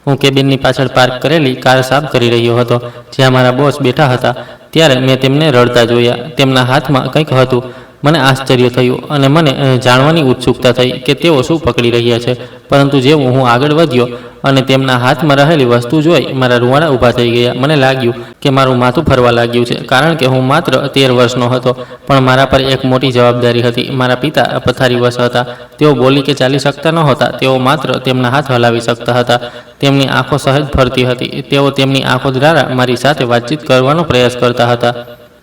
હું કેબિનની પાછળ પાર્ક કરેલી કાર સાફ કરી રહ્યો હતો, જ્યાં મારા બોસ બેઠા હતા. ત્યારે મેં તેમને રડતા જોયા. તેમના હાથમાં કંઈક હતું. મને આશ્ચર્ય થયું અને મને જાણવાની ઉત્સુકતા થઈ કે તેઓ શું પકડી રહ્યા છે. પરંતુ જેવું હું આગળ વધ્યો અને તેમના હાથમાં રહેલી વસ્તુ જોઈ, મારા રૂવાડા ઊભા થઈ ગયા. મને લાગ્યું કે મારું માથું ફરવા લાગ્યું છે, કારણ કે હું માત્ર 13 વર્ષનો હતો, પણ મારા પર એક મોટી જવાબદારી હતી. મારા પિતા પથારીવશ હતા. તેઓ બોલી કે ચાલી શકતા નહોતા. તેઓ માત્ર તેમના હાથ હલાવી શકતા હતા. તેમની આંખો સહેજ ફરતી હતી. તેઓ તેમની આંખો દ્વારા મારી સાથે વાતચીત કરવાનો પ્રયાસ કરતા હતા.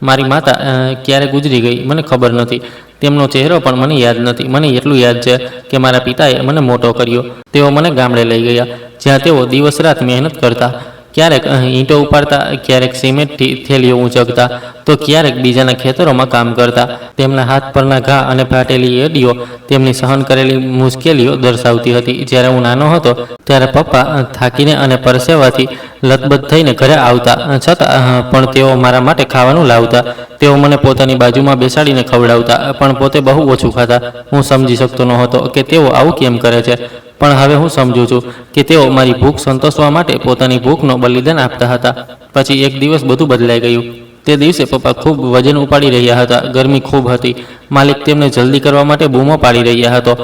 મારી માતા ક્યારે ગુજરી ગઈ મને ખબર નથી. તેમનો ચહેરો પણ મને યાદ નથી. મને એટલું યાદ છે કે મારા પિતાએ મને મોટો કર્યો. તેઓ મને ગામડે લઈ ગયા, જ્યાં તેઓ દિવસ રાત મહેનત કરતા. ક્યારેક ઈંટો ઉપાડતા, ક્યારેક સિમેન્ટથી થેલીઓ ઊંચકતા, તો ક્યારેક બીજાના ખેતરોમાં કામ કરતા. તેમના હાથ પરના ઘા અને ફાટેલી એડીઓ તેમની સહન કરેલી મુશ્કેલીઓ દર્શાવતી હતી. જ્યારે હું નાનો હતો ત્યારે પપ્પા થાકીને અને પરસેવાથી લથબથ થઈને ઘરે આવતા, છતાં પણ તેઓ મારા માટે ખાવાનું લાવતા. તેઓ મને પોતાની બાજુમાં બેસાડીને ખવડાવતા, પણ પોતે બહુ ઓછું ખાતા. હું સમજી શકતો નહોતો કે તેઓ આવું કેમ કરે છે, પણ હવે હું સમજું છું કે તેઓ મારી ભૂખ સંતોષવા માટે પોતાની ભૂખનો બલિદાન આપતા હતા. પછી એક દિવસ બધું બદલાઈ ગયું. તે દિવસે પપ્પા ખૂબ વજન ઉપાડી રહ્યા હતા. ગરમી ખૂબ હતી. માલિક તેમને જલ્દી કરવા માટે બૂમો પાડી રહ્યા હતો.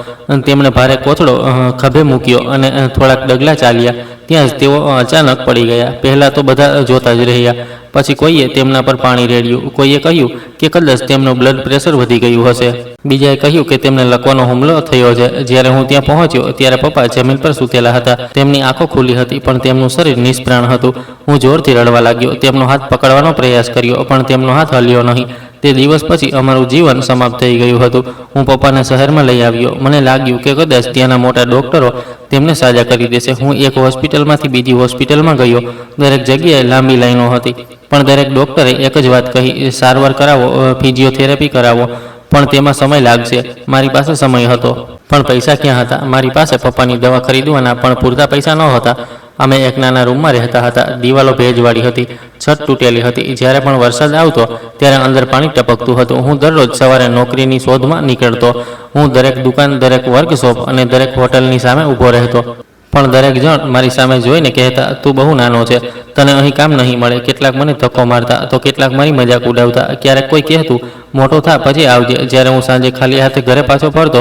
તેમણે ભારે કોથળો ખભે મૂક્યો અને થોડાક ડગલા ચાલ્યા. ત્યાં જ તેઓ અચાનક પડી ગયા. પહેલાં તો બધા જોતા જ રહ્યા. પછી કોઈએ તેમના પર પાણી રેડ્યું. કોઈએ કહ્યું કે કદાચ તેમનું બ્લડ પ્રેશર વધી ગયું હશે. બીજાએ કહ્યું કે તેમને લકવાનો હુમલો થયો છે. જ્યારે હું ત્યાં પહોંચ્યો ત્યારે પપ્પા જમીન પર સૂતેલા હતા. તેમની આંખો ખુલ્લી હતી, પણ તેમનું શરીર નિષ્પ્રાણ હતું. હું જોરથી રડવા લાગ્યો. તેમનો હાથ પકડવાનો પ્રયાસ કર્યો, પણ તેમનો હાથ હલ્યો નહીં. તે દિવસ પછી અમારું જીવન સમાપ્ત થઈ ગયું હતું. હું પપ્પાને શહેરમાં લઈ આવ્યો. મને લાગ્યું કે કદાચ ત્યાંના મોટા ડૉક્ટરો તેમને સાજા કરી દેશે. હું એક હોસ્પિટલમાંથી બીજી હોસ્પિટલમાં ગયો. દરેક જગ્યાએ લાંબી લાઈનો હતી, પણ દરેક ડૉક્ટરે એક જ વાત કહી, સારવાર કરાવો, ફિઝિયોથેરાપી કરાવો, પણ તેમાં સમય લાગશે. મારી પાસે સમય હતો, પણ પૈસા ક્યાં હતા? મારી પાસે પપ્પાની દવા ખરીદવાના પણ પૂરતા પૈસા ન હતા. અમે એક નાના રૂમમાં રહેતા હતા. દિવાલો ભેજવાળી હતી, છત તૂટેલી હતી. જ્યારે પણ વરસાદ આવતો ત્યારે અંદર પાણી ટપકતું હતું. હું દરરોજ સવારે નોકરીની શોધમાં નીકળતો. હું દરેક દુકાન, દરેક વર્કશોપ અને દરેક હોટલની સામે ઊભો રહેતો, પણ દરેક જણ મારી સામે જોઈને કહેતા, તું બહુ નાનો છે, તને અહીં કામ નહીં મળે. કેટલાક મને ધક્કો મારતા, તો કેટલાક મારી મજાક ઉડાવતા. ક્યારેક કોઈ કહેતું, મોટો થા પછી આવજે. જ્યારે હું સાંજે ખાલી હાથે ઘરે પાછો ફરતો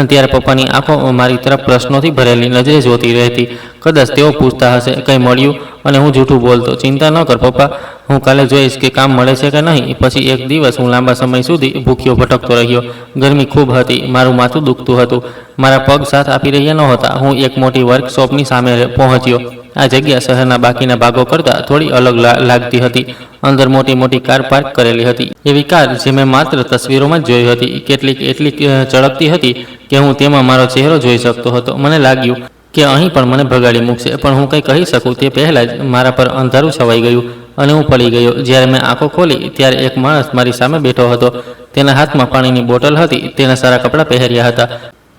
ત્યારે પપ્પાની આંખો મારી તરફ પ્રશ્નોથી ભરેલી નજરે જોતી રહેતી. કદાચ તેઓ પૂછતા હશે, કંઈ મળ્યું? અને હું જૂઠું બોલતો, ચિંતા ન કર પપ્પા, હું કાલે જોઈશ કે કામ મળે છે કે નહીં. પછી એક દિવસ હું લાંબા સમય સુધી ભૂખ્યો ભટકતો રહ્યો. ગરમી ખૂબ હતી. મારું માથું દુખતું હતું. મારા પગ સાથ આપી રહ્યા નહોતા. હું એક મોટી વર્કશોપની સામે પહોંચ્યો. આ જગ્યા શહેરના બાકીના ભાગો કરતાં થોડી અલગ લાગતી હતી. અંદર મોટી મોટી કાર પાર્ક કરેલી હતી. એવી કાર જે મેં માત્ર તસવીરોમાં જ જોઈ હતી. કેટલીક એટલી ચળકતી હતી કે હું તેમાં મારો ચહેરો જોઈ શકતો હતો. મને લાગ્યું કે અહીં પણ મને ભગાડી મૂકશે, પણ હું કંઈ કહી શકું તે પહેલાં જ મારા પર અંધારું છવાઈ ગયું અને હું પડી ગયો. જ્યારે મેં આંખો ખોલી ત્યારે એક માણસ મારી સામે બેઠો હતો. તેના હાથમાં પાણીની બોટલ હતી. તેના સારા કપડાં પહેર્યા હતા,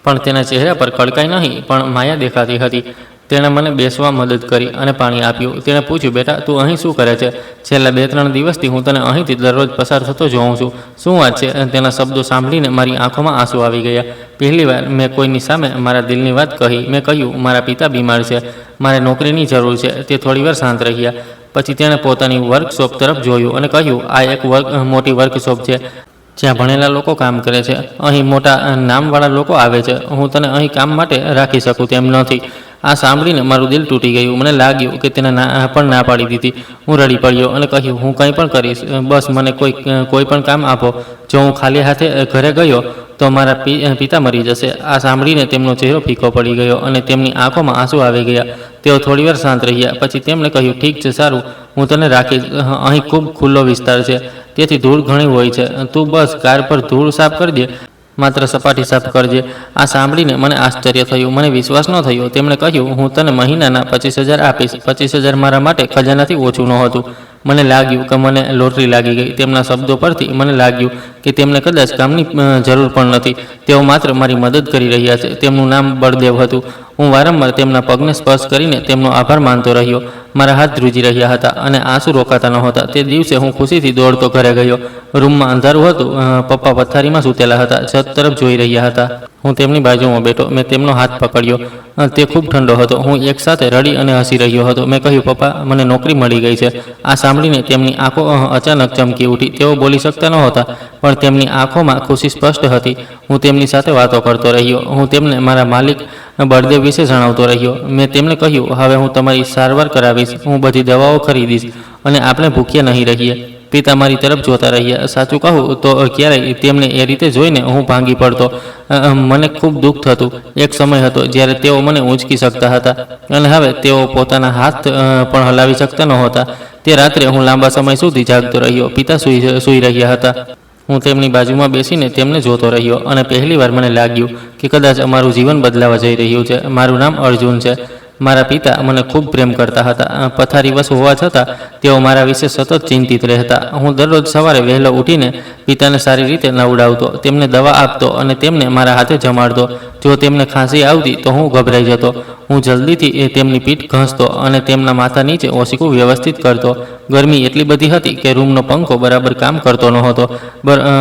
પણ તેના ચહેરા પર કડકાઈ નહીં, પણ માયા દેખાતી હતી. તેણે મને બેસવા મદદ કરી અને પાણી આપ્યું. તેણે પૂછ્યું, બેટા તું અહીં શું કરે છે? છેલ્લા 2-3 દિવસથી હું તને અહીંથી દરરોજ પસાર થતો જોઉં છું. શું વાત છે? તેના શબ્દો સાંભળીને મારી આંખોમાં આંસુ આવી ગયા. પહેલીવાર મેં કોઈની સામે મારા દિલની વાત કહી. મેં કહ્યું, મારા પિતા બીમાર છે, મારે નોકરીની જરૂર છે. તે થોડીવાર શાંત રહ્યા. પછી તેણે પોતાની વર્કશોપ તરફ જોયું અને કહ્યું, આ એક મોટી વર્કશોપ છે જ્યાં ભણેલા લોકો કામ કરે છે. અહીં મોટા નામવાળા લોકો આવે છે. હું તને અહીં કામ માટે રાખી શકું તેમ નથી. આ સાંભળીને મારું દિલ તૂટી ગયું. મને લાગ્યું કે તેને પણ ના પાડી દીધી. હું રડી પડ્યો અને કહ્યું, હું કંઈ પણ કરીશ, બસ મને કોઈ પણ કામ આપો. જો હું ખાલી હાથે ઘરે ગયો તો મારા પિતા મરી જશે. આ સાંભળીને તેમનો ચહેરો ફીકો પડી ગયો અને તેમની આંખોમાં આંસુ આવી ગયા. તેઓ થોડીવાર શાંત રહ્યા. પછી તેમણે કહ્યું, ઠીક છે, સારું, હું તને રાખીશ. અહીં ખૂબ ખુલ્લો વિસ્તાર છે, તેથી ધૂળ ઘણી હોય છે. તું બસ કાર પર ધૂળ સાફ કરી દે, માત્ર સપાટી સાફ કરજે. આ સાંભળીને મને આશ્ચર્ય થયું. મને વિશ્વાસ ન થયો. તેમણે કહ્યું, હું તને મહિનાના 25,000 આપીશ. 25,000 મારા માટે ખજાનાથી ઓછું નહોતું. મને લાગ્યું કે મને લોટરી લાગી ગઈ. તેમના શબ્દો પરથી મને લાગ્યું કે તેમને કદાચ કામની જરૂર પણ નથી. તેઓ માત્ર મારી મદદ કરી રહ્યા છે. તેમનું નામ બળદેવ હતું. હું વારંવાર તેમના પગને સ્પર્શ કરીને તેમનો આભાર માનતો રહ્યો. મારા હાથ ધ્રુજી રહ્યા હતા અને આંસુ રોકાતા નહોતા. તે દિવસે હું ખુશીથી દોડતો ઘરે ગયો. રૂમમાં અંધારું હતું. પપ્પા પથારીમાં સૂતેલા હતા, છત તરફ જોઈ રહ્યા હતા. હું તેમની બાજુમાં બેઠો. મેં તેમનો હાથ પકડ્યો. તે ખૂબ ઠંડો હતો. હું એકસાથે રડી અને હસી રહ્યો હતો. મેં કહ્યું, પપ્પા, મને નોકરી મળી ગઈ છે. આ સાંભળીને તેમની આંખો અચાનક ચમકી ઉઠી. તેઓ બોલી શકતા નહોતા, પણ તેમની આંખોમાં ખુશી સ્પષ્ટ હતી. હું તેમની સાથે વાતો કરતો રહ્યો. હું તેમને મારા માલિક બળદેવ વિશે જણાવતો રહ્યો. મેં તેમને કહ્યું, હવે હું તમારી સારવાર કરાવીશ, હું બધી દવાઓ ખરીદીશ અને આપણે ભૂખ્યા નહીં રહીએ. પિતા મારી તરફ જોતા રહ્યા. સાચું કહું તો ક્યારેય તેમને એ રીતે જોઈને હું ભાંગી પડતો. મને ખૂબ દુઃખ થતું. એક સમય હતો જ્યારે તેઓ મને ઊંચકી શકતા હતા અને હવે તેઓ પોતાના હાથ પણ હલાવી શકતા નહોતા. તે રાત્રે હું લાંબા સમય સુધી જાગતો રહ્યો. પિતા સૂઈ રહ્યા હતા. હું તેમની બાજુમાં બેસીને તેમને જોતો રહ્યો અને પહેલીવાર મને લાગ્યું કે કદાચ અમારું જીવન બદલાવા જઈ રહ્યું છે. મારું નામ અર્જુન છે. મારા પિતા મને ખૂબ પ્રેમ કરતા હતા. પથારીવશ હોવા છતાં તેઓ મારા વિશે સતત ચિંતિત રહેતા. હું દરરોજ સવારે વહેલો ઉઠીને પિતાને સારી રીતે નવડાવતો, તેમને દવા આપતો અને તેમને મારા હાથે જમાડતો. જો તેમને ખાંસી આવતી તો હું ગભરાઈ જતો. હું જલ્દીથી તેમની પીઠ ઘસતો અને તેમના માથા નીચે ઓશીકું વ્યવસ્થિત કરતો. ગરમી એટલી બધી હતી કે રૂમનો પંખો બરાબર કામ કરતો નહોતો.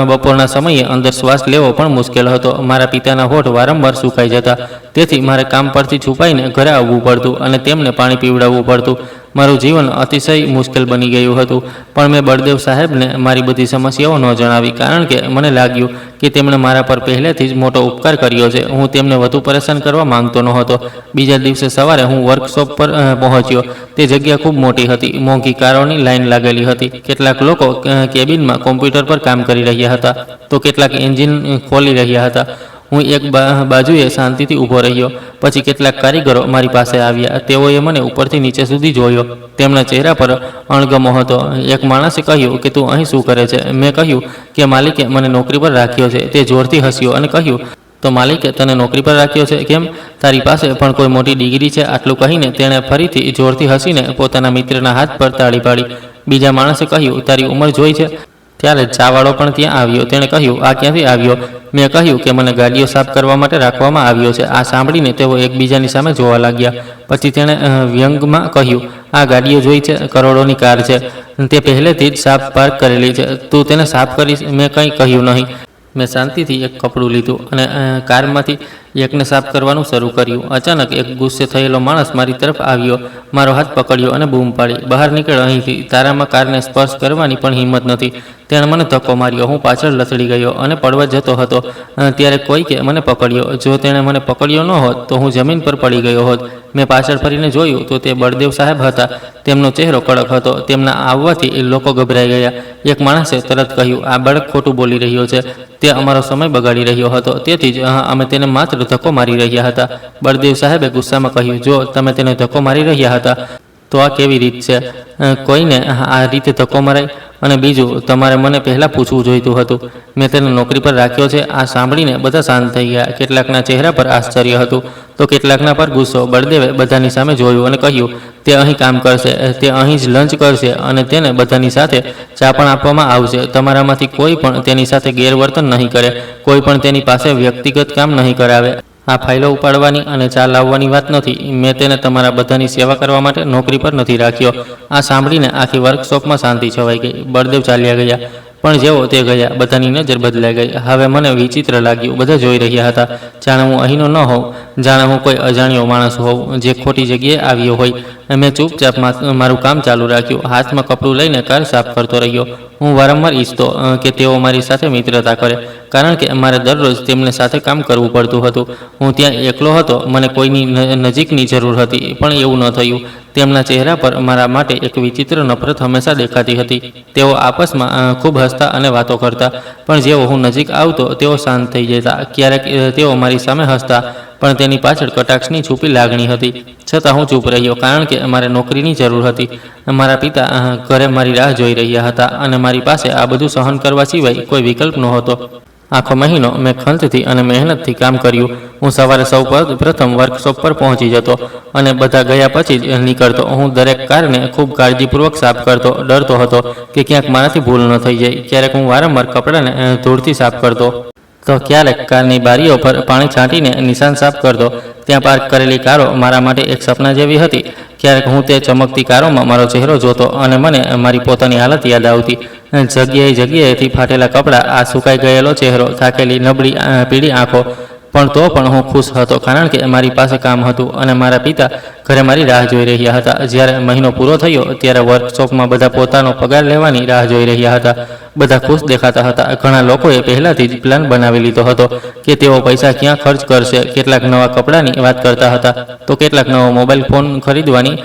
બપોરના સમયે અંદર શ્વાસ લેવો પણ મુશ્કેલ હતો. મારા પિતાના હોઠ વારંવાર સુકાઈ જતા, તેથી મારે કામ પરથી છુપાઈને ઘરે આવવું પડતું અને તેમને પાણી પીવડાવવું પડતું. મારું જીવન અતિશય મુશ્કેલ બની ગયું હતું. પણ મેં બળદેવ સાહેબને મારી બધી સમસ્યાઓ ન જણાવી, કારણ કે મને લાગ્યું કે તેમણે મારા પર પહેલેથી જ મોટો ઉપકાર કર્યો છે. હું તેમને વધુ પરેશાન કરવા માંગતો નહોતો. બીજા દિવસે સવારે હું વર્કશોપ પર પહોંચ્યો. તે જગ્યા ખૂબ મોટી હતી. મોંઘી કારોની લાઈન લાગેલી હતી. કેટલાક લોકો કેબિનમાં કોમ્પ્યુટર પર કામ કરી રહ્યા હતા, તો કેટલાક એન્જિન ખોલી રહ્યા હતા. હું એક બાજુએ શાંતિથી ઊભો રહ્યો. પછી કેટલાક કારીગરો મારી પાસે આવ્યા. તેઓએ મને ઉપરથી નીચે સુધી જોયો. તેમના ચહેરા પર અણગમો હતો. એક માણસે કહ્યું કે તું અહીં શું કરે છે? મેં કહ્યું કે માલિકે મને નોકરી પર રાખ્યો છે. તે જોરથી હસ્યો અને કહ્યું, તો માલિકે તને નોકરી પર રાખ્યો છે? કેમ, તારી પાસે પણ કોઈ મોટી ડિગ્રી છે? આટલું કહીને તેણે ફરીથી જોરથી હસીને પોતાના મિત્રના હાથ પર તાળી પાડી. બીજા માણસે કહ્યું, તારી ઉંમર જોઈ છે? ત્યારે ચાવાળો પણ ત્યાં આવ્યો. તેણે કહ્યું, આ ક્યાંથી આવ્યો? મેં કહ્યું કે મને ગાડીઓ સાફ કરવા માટે રાખવામાં આવ્યો છે. આ સાંભળીને તેઓ એકબીજાની સામે જોવા લાગ્યા. પછી તેણે વ્યંગમાં કહ્યું, આ ગાડીઓ જોઈ છે? કરોડોની કાર છે. તે પહેલેથી જ સાફ પાર્ક કરેલી છે. તું તેને સાફ કરીશ? મેં કંઈ કહ્યું નહીં. મેં શાંતિથી એક કપડું લીધું અને કારમાંથી એકને સાફ કરવાનું શરૂ કર્યું. અચાનક એક ગુસ્સે થયેલો માણસ મારી તરફ આવ્યો, મારો હાથ પકડ્યો અને બૂમ પાડી, બહાર નીકળ અહીંથી. તારામાં કારને સ્પર્શ કરવાની પણ હિંમત નથી. તેણે મને ધક્કો માર્યો. હું પાછળ લથડી ગયો અને પડવા જતો હતો. ત્યારે કોઈકે મને પકડ્યો. જો તેણે મને પકડ્યો ન હોત તો હું જમીન પર પડી ગયો હોત. મેં પાછળ ફરીને જોયું તો તે બળદેવ સાહેબ હતા. તેમનો ચહેરો કડક હતો. તેમના આવવાથી લોકો ગભરાઈ ગયા. એક માણસે તરત કહ્યું, આ બાળક ખોટું બોલી રહ્યો છે. તે અમારો સમય બગાડી રહ્યો હતો, તેથી જ અમે તેને માત્ર ધક્કો મારી રહ્યા હતા. બળદેવ સાહેબે ગુસ્સામાં કહ્યું, જો તમે તેને ધક્કો મારી રહ્યા હતા તો આ કેવી રીત છે? કોઈને આ રીતે ધક્કો મરાય? અને બીજું, તમારે મને પહેલાં પૂછવું જોઈતું હતું. મેં તેને નોકરી પર રાખ્યો છે. આ સાંભળીને બધા શાંત થઈ ગયા. કેટલાકના ચહેરા પર આશ્ચર્ય હતું તો કેટલાકના પર ગુસ્સો. બળદેવે બધાની સામે જોયું અને કહ્યું, તે અહીં કામ કરશે, તે અહીં જ લંચ કરશે અને તેને બધાની સાથે ચા પણ આપવામાં આવશે. તમારામાંથી કોઈ પણ તેની સાથે ગેરવર્તન નહીં કરે. કોઈ પણ તેની પાસે વ્યક્તિગત કામ નહીં કરાવે. આ ફાઇલો ઉપાડવાની અને ચા લાવવાની વાત નથી. મેં તેને તમારા બધાની સેવા કરવા માટે નોકરી પર નથી રાખ્યો. આ સાંભળીને આખી વર્કશોપમાં શાંતિ છવાઈ ગઈ. બળદેવ ચાલ્યા ગયા. પણ જેવો તે ગયા, બધાની નજર બદલાઈ ગઈ. હવે મને વિચિત્ર લાગ્યું. બધા જોઈ રહ્યા હતા, જાણે હું અહીંનો ન હોઉં, જાણે હું કોઈ અજાણ્યો માણસ હોઉં જે ખોટી જગ્યાએ આવ્યો હોય. મેં ચૂપચાપ મારું કામ ચાલુ રાખ્યું. હાથમાં કપડું લઈને કાર સાફ કરતો રહ્યો. હું વારંવાર ઈચ્છતો કે તેઓ મારી સાથે મિત્રતા કરે, કારણ કે મારે દરરોજ તેમને સાથે કામ કરવું પડતું હતું. હું ત્યાં એકલો હતો. મને કોઈની નજીકની જરૂર હતી, પણ એવું ન થયું. તેમના ચહેરા પર મારા માટે એક વિચિત્ર નફરત હંમેશા દેખાતી હતી. તેઓ આપસમાં ખૂબ હસતા અને વાતો કરતા, પણ જેવો હું નજીક આવતો તેઓ શાંત થઈ જતા. ક્યારેક તેઓ મારી સામે હસતા, પણ તેની પાછળ કટાક્ષની છુપી લાગણી હતી. છતાં હું ચૂપ રહ્યો, કારણ કે મારે નોકરીની જરૂર હતી. મારા પિતા ઘરે મારી રાહ જોઈ રહ્યા હતા અને મારી પાસે આ બધું સહન કરવા સિવાય કોઈ વિકલ્પ નહોતો. આખો મહિનો મેં ખંતથી અને મહેનતથી કામ કર્યું. હું સવારે સૌ પ્રથમ વર્કશોપ પર પહોંચી જતો અને બધા ગયા પછી જ નીકળતો. હું દરેક કારને ખૂબ કાળજીપૂર્વક સાફ કરતો. ડરતો હતો કે ક્યાંક મારાથી ભૂલ ન થઈ જાય. ક્યારેક હું વારંવાર કપડાને ધૂળથી સાફ કરતો, તો ક્યારેક કારની બારીઓ પર પાણી છાંટીને નિશાન સાફ કરતો. ત્યાં પાર્ક કરેલી કારો મારા માટે એક સપના જેવી હતી. ક્યારેક હું તે ચમકતી કારોમાં મારો ચહેરો જોતો અને મને મારી પોતાની હાલત યાદ આવતી. જગ્યાએથી ફાટેલા કપડાં, આ સુકાઈ ગયેલો ચહેરો, થાકેલી નબળી પીળી આંખો. પણ તો પણ હું ખુશ હતો, કારણ કે મારી પાસે કામ હતું અને મારા પિતા ઘરે મારી રાહ જોઈ રહ્યા હતા. જ્યારે મહિનો પૂરો થયો ત્યારે વર્કશોપમાં બધા પોતાનો પગાર લેવાની રાહ જોઈ રહ્યા હતા. બધા ખુશ દેખાતા હતા. ઘણા લોકોએ પહેલાથી જ પ્લાન બનાવી લીધો હતો કે તેઓ પૈસા ક્યાં ખર્ચ કરશે. કેટલાક નવા કપડાની વાત કરતા હતા, તો કેટલાક નવો મોબાઈલ ફોન ખરીદવાની.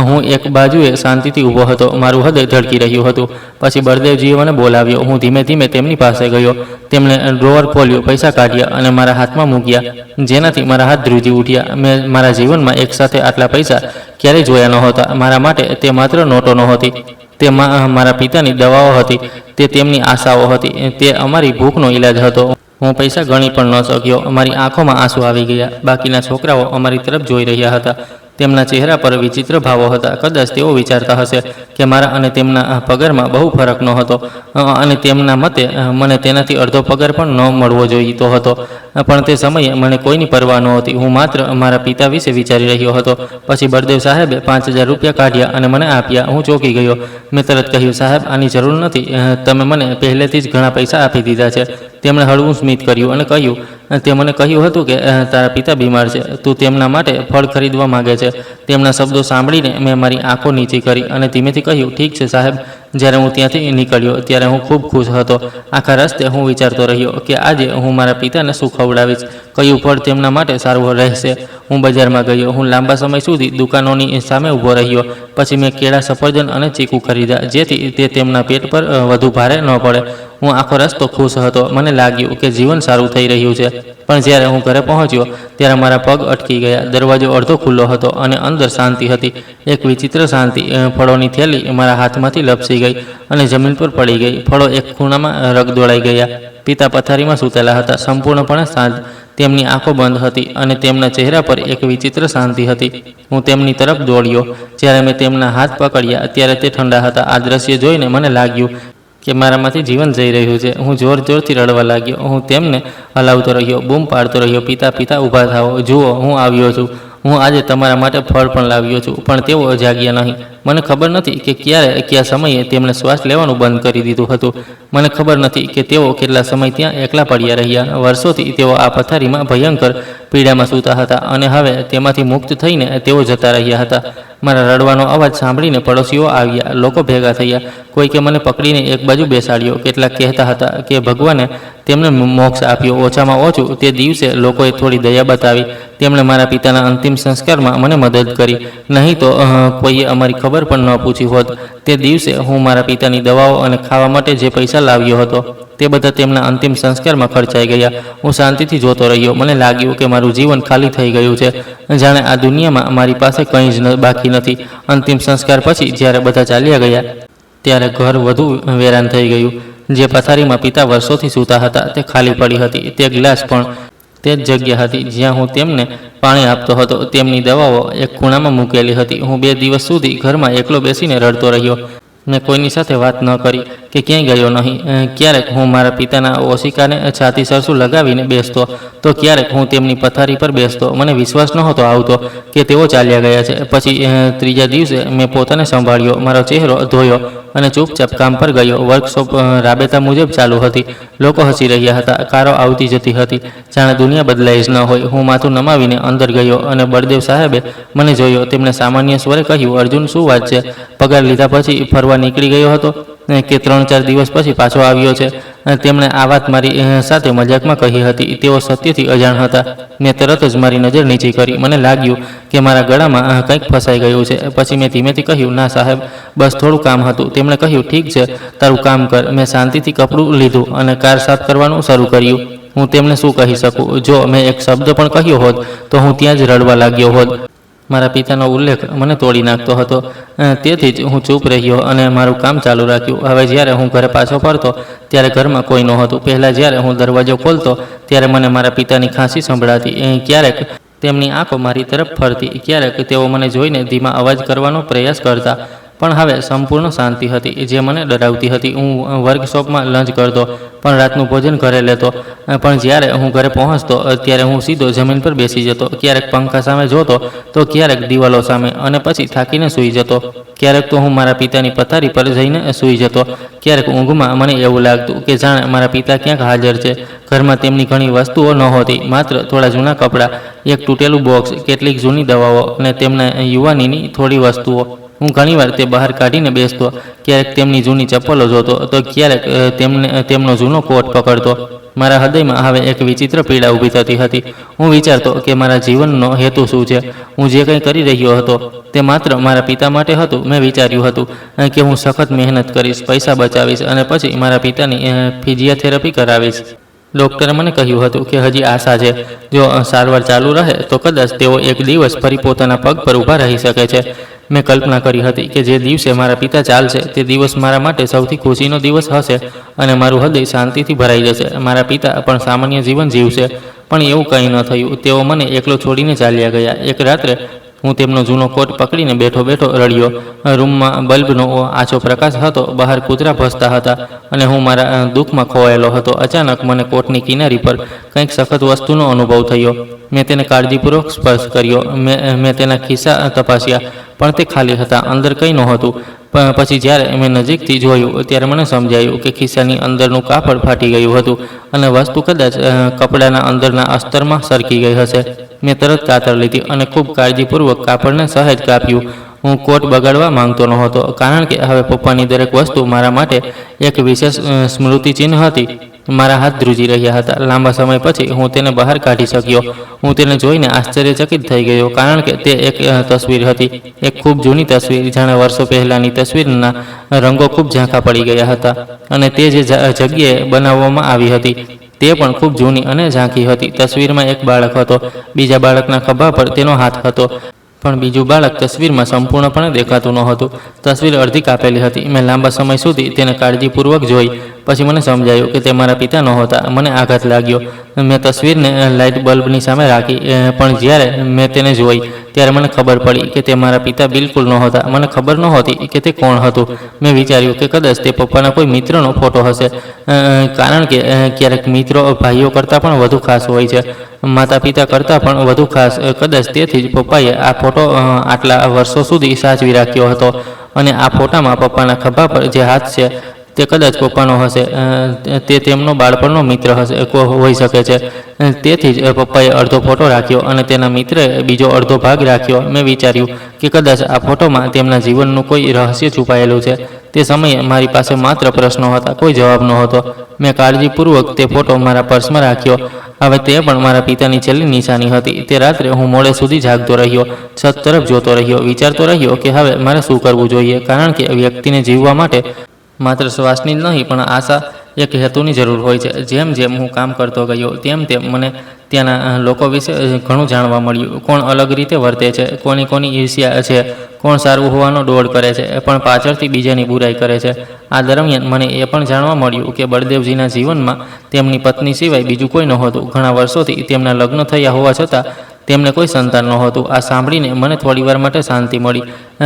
હું એક બાજુએ શાંતિથી ઊભો હતો. મારું હૃદય ધડકી રહ્યું હતું. પછી બળદેવજીએ મને બોલાવ્યો. હું ધીમે ધીમે તેમની પાસે ગયો. તેમણે ડ્રોવર ખોલ્યું, પૈસા કાઢ્યા અને મારા હાથમાં મૂક્યા, જેનાથી મારા હાથ ધ્રુજી ઉઠ્યા. મેં મારા જીવનમાં એકસાથે આટલા પૈસા ક્યારેય જોયા નહોતા. મારા માટે તે માત્ર નોટો નહોતી, તે મારા પિતાની દવાઓ હતી, તે તેમની આશાઓ હતી, તે અમારી ભૂખનો ઈલાજ હતો. હું પૈસા ગણી પણ ન શક્યો. અમારી આંખોમાં આંસુ આવી ગયા. બાકીના છોકરાઓ અમારી તરફ જોઈ રહ્યા હતા. તેમના ચહેરા પર વિચિત્ર ભાવો હતા. કદાચ તેઓ વિચારતા હશે કે મારા અને તેમના પગારમાં બહુ ફરક નહોતો, અને તેમના મતે મને તેનાથી અડધો પગાર પણ ન મળવો જોઈતો હતો. પણ તે સમયે મને કોઈની પરવા નહોતી. હું માત્ર મારા પિતા વિશે વિચારી રહ્યો હતો. પછી બળદેવ સાહેબે 5,000 રૂપિયા કાઢ્યા અને મને આપ્યા. હું ચોંકી ગયો. મેં તરત કહ્યું, સાહેબ, આની જરૂર નથી. તમે મને પહેલેથી જ ઘણા પૈસા આપી દીધા છે. તેમણે હળવું સ્મિત કર્યું અને કહ્યું, તે મને કહ્યું હતું કે તારા પિતા બીમાર છે, તું તેમના માટે ફળ ખરીદવા માગે છે. તેમના શબ્દો સાંભળીને મેં મારી આંખો નીચી કરી અને ધીમેથી કહ્યું, ઠીક છે સાહેબ. જ્યારે હું ત્યાંથી નીકળ્યો ત્યારે હું ખૂબ ખુશ હતો. આખા રસ્તે હું વિચારતો રહ્યો કે આજે હું મારા પિતાને શું ખવડાવીશ, કયું ફળ તેમના માટે સારું રહેશે. હું બજારમાં ગયો. હું લાંબા સમય સુધી દુકાનોની સામે ઊભો રહ્યો. પછી મેં કેળા, સફરજન અને ચીકુ ખરીદ્યા, જેથી તે તેમના પેટ પર વધુ ભારે ન પડે. હું આખો રસ્તો ખુશ હતો. મને લાગ્યું કે જીવન સારું થઈ રહ્યું છે. પણ જ્યારે હું ઘરે પહોંચ્યો ત્યારે મારા પગ અટકી ગયા. દરવાજો અડધો ખુલ્લો હતો અને અંદર શાંતિ હતી, એક વિચિત્ર શાંતિ. ફળોની થેલી મારા હાથમાંથી લપસી ગઈ અને જમીન પર પડી ગઈ. ફળો એક ખૂણામાં રગદોળાઈ ગયા. પિતા પથારીમાં સૂતેલા હતા, સંપૂર્ણપણે શાંત. તેમની આંખો બંધ હતી અને તેમના ચહેરા પર એક વિચિત્ર શાંતિ હતી. હું તેમની તરફ દોડ્યો. જ્યારે મેં તેમના હાથ પકડ્યા ત્યારે તે ઠંડા હતા. આ દ્રશ્ય જોઈને મને લાગ્યું કે મારામાંથી જીવન જઈ રહ્યું છે. હું જોર જોરથી રડવા લાગ્યો. હું તેમને હલાવતો રહ્યો, બૂમ પાડતો રહ્યો, પિતા, પિતા, ઊભા થાઓ, જુઓ, હું આવ્યો છું. હું આજે તમારા માટે ફળ પણ લાવ્યો છું. પણ તેઓ જાગ્યા નહીં. મને ખબર નથી કે ક્યારે, કયા સમયે તેમણે શ્વાસ લેવાનું બંધ કરી દીધું હતું. મને ખબર નથી કે તેઓ કેટલા સમય ત્યાં એકલા પડ્યા રહ્યા. વર્ષોથી તેઓ આ પથારીમાં ભયંકર પીડામાં સૂતા હતા અને હવે તેમાંથી મુક્ત થઈને તેઓ જતા રહ્યા હતા. મારા રડવાનો અવાજ સાંભળીને પડોશીઓ આવ્યા. લોકો ભેગા થયા. કોઈકે મને પકડીને એક બાજુ બેસાડ્યો. કેટલાક કહેતા હતા કે ભગવાને તેમને મોક્ષ આપ્યો. ઓછામાં ઓછું તે દિવસે લોકોએ થોડી દયા બતાવી. તેમણે મારા પિતાના અંતિમ સંસ્કારમાં મને મદદ કરી. નહીં તો કોઈએ અમારી ખબર પણ ન પૂછી હોત. તે દિવસે હું મારા પિતાની દવાઓ અને ખાવા માટે જે પૈસા લાવ્યો હતો તે બધા તેમના અંતિમ સંસ્કારમાં ખર્ચાઈ ગયા. હું શાંતિથી જોતો રહ્યો. મને લાગ્યું કે મારું જીવન ખાલી થઈ ગયું છે, જાણે આ દુનિયામાં મારી પાસે કંઈ જ બાકી નથી. અંતિમ સંસ્કાર પછી જ્યારે બધા ચાલ્યા ગયા ત્યારે ઘર વધુ વેરાન થઈ ગયું. જે પથારીમાં પિતા વર્ષોથી સૂતા હતા તે ખાલી પડી હતી. તે ગ્લાસ પણ તે જ જગ્યા હતી જ્યાં હું તેમને પાણી આપતો હતો. તેમની દવાઓ એક ખૂણામાં મૂકેલી હતી. હું 2 દિવસ સુધી ઘરમાં એકલો બેસીને રડતો રહ્યો. મેં કોઈની સાથે વાત ન કરી કે ક્યાંય ગયો નહીં. ક્યારેક હું મારા પિતાના ઓશિકાને છાતી સરસું લગાવીને બેસતો, તો ક્યારેક હું તેમની પથારી પર બેસતો. મને વિશ્વાસ નહોતો આવતો કે તેઓ ચાલ્યા ગયા છે. પછી ત્રીજા દિવસે મેં પોતાને સંભાળ્યો, મારો ચહેરો ધોયો અને ચૂપચાપ કામ પર ગયો. વર્કશોપ રાબેતા મુજબ ચાલુ હતી. લોકો હસી રહ્યા હતા. કારો આવતી જતી હતી, જાણે દુનિયા બદલાઈ જ ન હોય. હું માથું નમાવીને અંદર ગયો અને બળદેવ સાહેબે મને જોયો. તેમણે સામાન્ય સ્વરે કહ્યું, અર્જુન, શું વાત છે? પગાર લીધા પછી ફરવા નીકળી ગયો હતો કે 3-4 દિવસ પછી પાછો આવ્યો છે? તેમણે આ વાત મારી સાથે મજાકમાં કહી હતી. તેઓ સત્યથી અજાણ હતા. મેં તરત જ મારી નજર નીચી કરી. મને લાગ્યું કે મારા ગળામાં કંઈક ફસાઈ ગયું છે. પછી મેં ધીમેથી કહ્યું, ના સાહેબ, બસ થોડું કામ હતું. તેમણે કહ્યું, ઠીક છે, તારું કામ કર. મેં શાંતિથી કપડું લીધું અને કાર સાફ કરવાનું શરૂ કર્યું. હું તેમને શું કહી શકું? જો મેં એક શબ્દ પણ કહ્યો હોત તો હું ત્યાં જ રડવા લાગ્યો હોત. મારા પિતાનો ઉલ્લેખ મને તોડી નાખતો હતો. તેથી જ હું ચૂપ રહ્યો અને મારું કામ ચાલુ રાખ્યું. હવે જ્યારે હું ઘરે પાછો ફરતો ત્યારે ઘરમાં કોઈ નહોતું. પહેલાં જ્યારે હું દરવાજો ખોલતો ત્યારે મને મારા પિતાની ખાંસી સંભળાતી. ક્યારેક તેમની આંખો મારી તરફ ફરતી. ક્યારેક તેઓ મને જોઈને ધીમા અવાજ કરવાનો પ્રયાસ કરતા. પણ હવે સંપૂર્ણ શાંતિ હતી, જે મને ડરાવતી હતી. હું વર્કશોપમાં લંચ કરતો, પણ રાતનું ભોજન ઘરે લેતો. પણ જ્યારે હું ઘરે પહોંચતો ત્યારે હું સીધો જમીન પર બેસી જતો. ક્યારેક પંખા સામે જોતો, તો ક્યારેક દિવાલો સામે, અને પછી થાકીને સૂઈ જતો. ક્યારેક તો હું મારા પિતાની પથારી પર જઈને સૂઈ જતો. ક્યારેક ઊંઘમાં મને એવું લાગતું કે જાણે મારા પિતા ક્યાંક હાજર છે. ઘરમાં તેમની ઘણી વસ્તુઓ નહોતી, માત્ર થોડા જૂના કપડાં, એક તૂટેલું બોક્સ, કેટલીક જૂની દવાઓ અને તેમના યુવાનીની થોડી વસ્તુઓ. હું ઘણીવાર તે બહાર કાઢીને બેસતો. ક્યારેક તેમની જૂની ચપ્પલો જોતો, તો ક્યારેક તેમનો જૂનો કોટ પકડતો. મારા હૃદયમાં હવે એક વિચિત્ર પીડા ઊભી થતી હતી. હું વિચારતો કે મારા જીવનનો હેતુ શું છે. હું જે કંઈ કરી રહ્યો હતો તે માત્ર મારા પિતા માટે હતું. મેં વિચાર્યું હતું કે હું સખત મહેનત કરીશ, પૈસા બચાવીશ અને પછી મારા પિતાની ફિઝિયોથેરાપી કરાવીશ. ડૉક્ટરે મને કહ્યું હતું કે હજી આશા છે. જો સારવાર ચાલુ રહે તો કદાચ તેઓ એક દિવસ ફરી પોતાના પગ પર ઊભા રહી શકે છે. મેં કલ્પના કરી હતી કે જે દિવસે મારા પિતા ચાલશે તે દિવસ મારા માટે સૌથી ખુશીનો દિવસ હશે અને મારું હૃદય શાંતિથી ભરાઈ જશે. મારા પિતા પણ સામાન્ય જીવન જીવશે. પણ એવું કંઈ ન થયું. તેઓ મને એકલો છોડીને ચાલ્યા ગયા. એક રાત્રે હું તેમનો જૂનો કોટ પકડીને બેઠો રડ્યો. રૂમમાં બલ્બનો આછો પ્રકાશ હતો, બહાર કૂતરા ભસતા હતા અને હું મારા દુઃખમાં ખોવાયેલો હતો. અચાનક મને કોટની કિનારી પર કંઈક સખત વસ્તુનો અનુભવ થયો. મેં તેને કાળજીપૂર્વક સ્પર્શ કર્યો. મેં તેના ખિસ્સા તપાસ્યા, પણ તે ખાલી હતા. અંદર કંઈ નહોતું. પછી જ્યારે મેં નજીકથી જોયું ત્યારે મને સમજાયું કે ખિસ્સાની અંદરનું કાપડ ફાટી ગયું હતું અને વસ્તુ કદાચ કપડાના અંદરના અસ્તરમાં સરકી ગઈ હશે. મેં તરત કાતર લીધી અને ખૂબ કાળજીપૂર્વક કાપડને સહેજ કાપ્યું. હું કોટ બગાડવા માંગતો નહોતો, કારણ કે હવે પપ્પાની દરેક વસ્તુ મારા માટે એક વિશેષ સ્મૃતિચિહ્ન હતી. મારા હાથ ધ્રુજી રહ્યા હતા. લાંબા સમય પછી હું તેને બહાર કાઢી શક્યો. હું તેને જોઈને આશ્ચર્યચકિત થઈ ગયો, કારણ કે તે એક તસવીર હતી, એક ખૂબ જૂની તસવીર. જાણે વર્ષો પહેલાંની તસવીરના રંગો ખૂબ ઝાંખા પડી ગયા હતા અને તે જે જગ્યાએ બનાવવામાં આવી હતી તે પણ ખૂબ જૂની અને ઝાંખી હતી. તસવીરમાં એક બાળક હતો. બીજા બાળકના ખભા પર તેનો હાથ હતો, પણ બીજું બાળક તસવીરમાં સંપૂર્ણપણે દેખાતું નહોતું. તસવીર અડધી કાપેલી હતી. મેં લાંબા સમય સુધી તેને કાળજીપૂર્વક જોઈ. પછી મને સમજાયું કે તે મારા પિતા નહોતા. મને આઘાત લાગ્યો. મેં તસવીરને લાઇટ બલ્બની સામે રાખી, પણ જ્યારે મેં તેને જોઈ ત્યારે મને ખબર પડી કે તે મારા પિતા બિલકુલ નહોતા. મને ખબર નહોતી કે તે કોણ હતું. મેં વિચાર્યું કે કદાચ તે પપ્પાના કોઈ મિત્રનો ફોટો હશે, કારણ કે ક્યારેક મિત્રો ભાઈઓ કરતાં પણ વધુ ખાસ હોય છે, માતા પિતા કરતાં પણ વધુ ખાસ. કદાચ તેથી જ પપ્પાએ આ ફોટો આટલા વર્ષો સુધી સાચવી રાખ્યો હતો. અને આ ફોટામાં પપ્પાના ખભા પર જે હાથ છે તે કદાચ પપ્પાનો હશે. તે તેમનો બાળપણનો મિત્ર હોઈ શકે છે. તેથી જ પપ્પાએ અડધો ફોટો રાખ્યો અને તેના મિત્રએ બીજો અડધો ભાગ રાખ્યો. મેં વિચાર્યું કે કદાચ આ ફોટોમાં તેમના જીવનનું કોઈ રહસ્ય છુપાયેલું છે. તે સમયે મારી પાસે માત્ર પ્રશ્નો હતા, કોઈ જવાબ નહોતો. મેં કાળજીપૂર્વક તે ફોટો મારા પર્સમાં રાખ્યો. હવે તે પણ મારા પિતાની છેલ્લી નિશાની હતી. તે રાત્રે હું મોડે સુધી જાગતો રહ્યો, છત તરફ જોતો રહ્યો, વિચારતો રહ્યો કે હવે મારે શું કરવું જોઈએ, કારણ કે વ્યક્તિને જીવવા માટે માત્ર શ્વાસની જ નહીં પણ આશા, એક હેતુની જરૂર હોય છે. જેમ જેમ હું કામ કરતો ગયો તેમ મને ત્યાંના લોકો વિશે ઘણું જાણવા મળ્યું. કોણ અલગ રીતે વર્તે છે, કોની ઈર્ષ્યા છે, કોણ સારું હોવાનો ડોળ કરે છે, પણ પાછળથી બીજાની બુરાઈ કરે છે. આ દરમિયાન મને એ પણ જાણવા મળ્યું કે બળદેવજીના જીવનમાં તેમની પત્ની સિવાય બીજું કોઈ નહોતું. ઘણા વર્ષોથી તેમના લગ્ન થયા હોવા છતાં તેમને કોઈ સંતાન નહોતું. આ સાંભળીને મને થોડીવાર માટે શાંતિ મળી.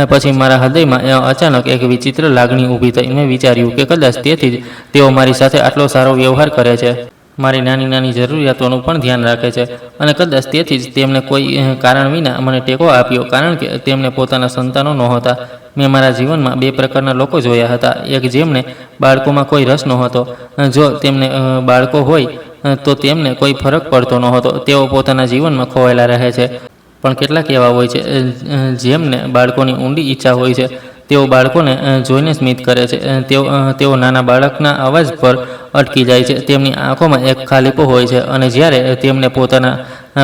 પછી મારા હૃદયમાં અચાનક એક વિચિત્ર લાગણી ઊભી થઈ. મેં વિચાર્યું કે કદાચ તેથી જ તેઓ મારી સાથે આટલો સારો વ્યવહાર કરે છે, મારી નાની નાની જરૂરિયાતોનું પણ ધ્યાન રાખે છે, અને કદાચ તેથી જ તેમને કોઈ કારણ વિના મને ટેકો આપ્યો, કારણ કે તેમને પોતાના સંતાનો નહોતા. મેં મારા જીવનમાં બે પ્રકારના લોકો જોયા હતા. એક જેમને બાળકોમાં કોઈ રસ નહોતો. જો તેમને બાળકો હોય તો તેમને કોઈ ફરક પડતો નહોતો. તેઓ પોતાના જીવનમાં ખોવાયેલા રહે છે. પણ કેટલાક એવા હોય છે જેમને બાળકોની ઊંડી ઈચ્છા હોય છે. તેઓ બાળકોને જોઈને સ્મિત કરે છે. તેઓ નાના બાળકના અવાજ પર અટકી જાય છે. તેમની આંખોમાં એક ખાલીપો હોય છે, અને જ્યારે તેમને પોતાના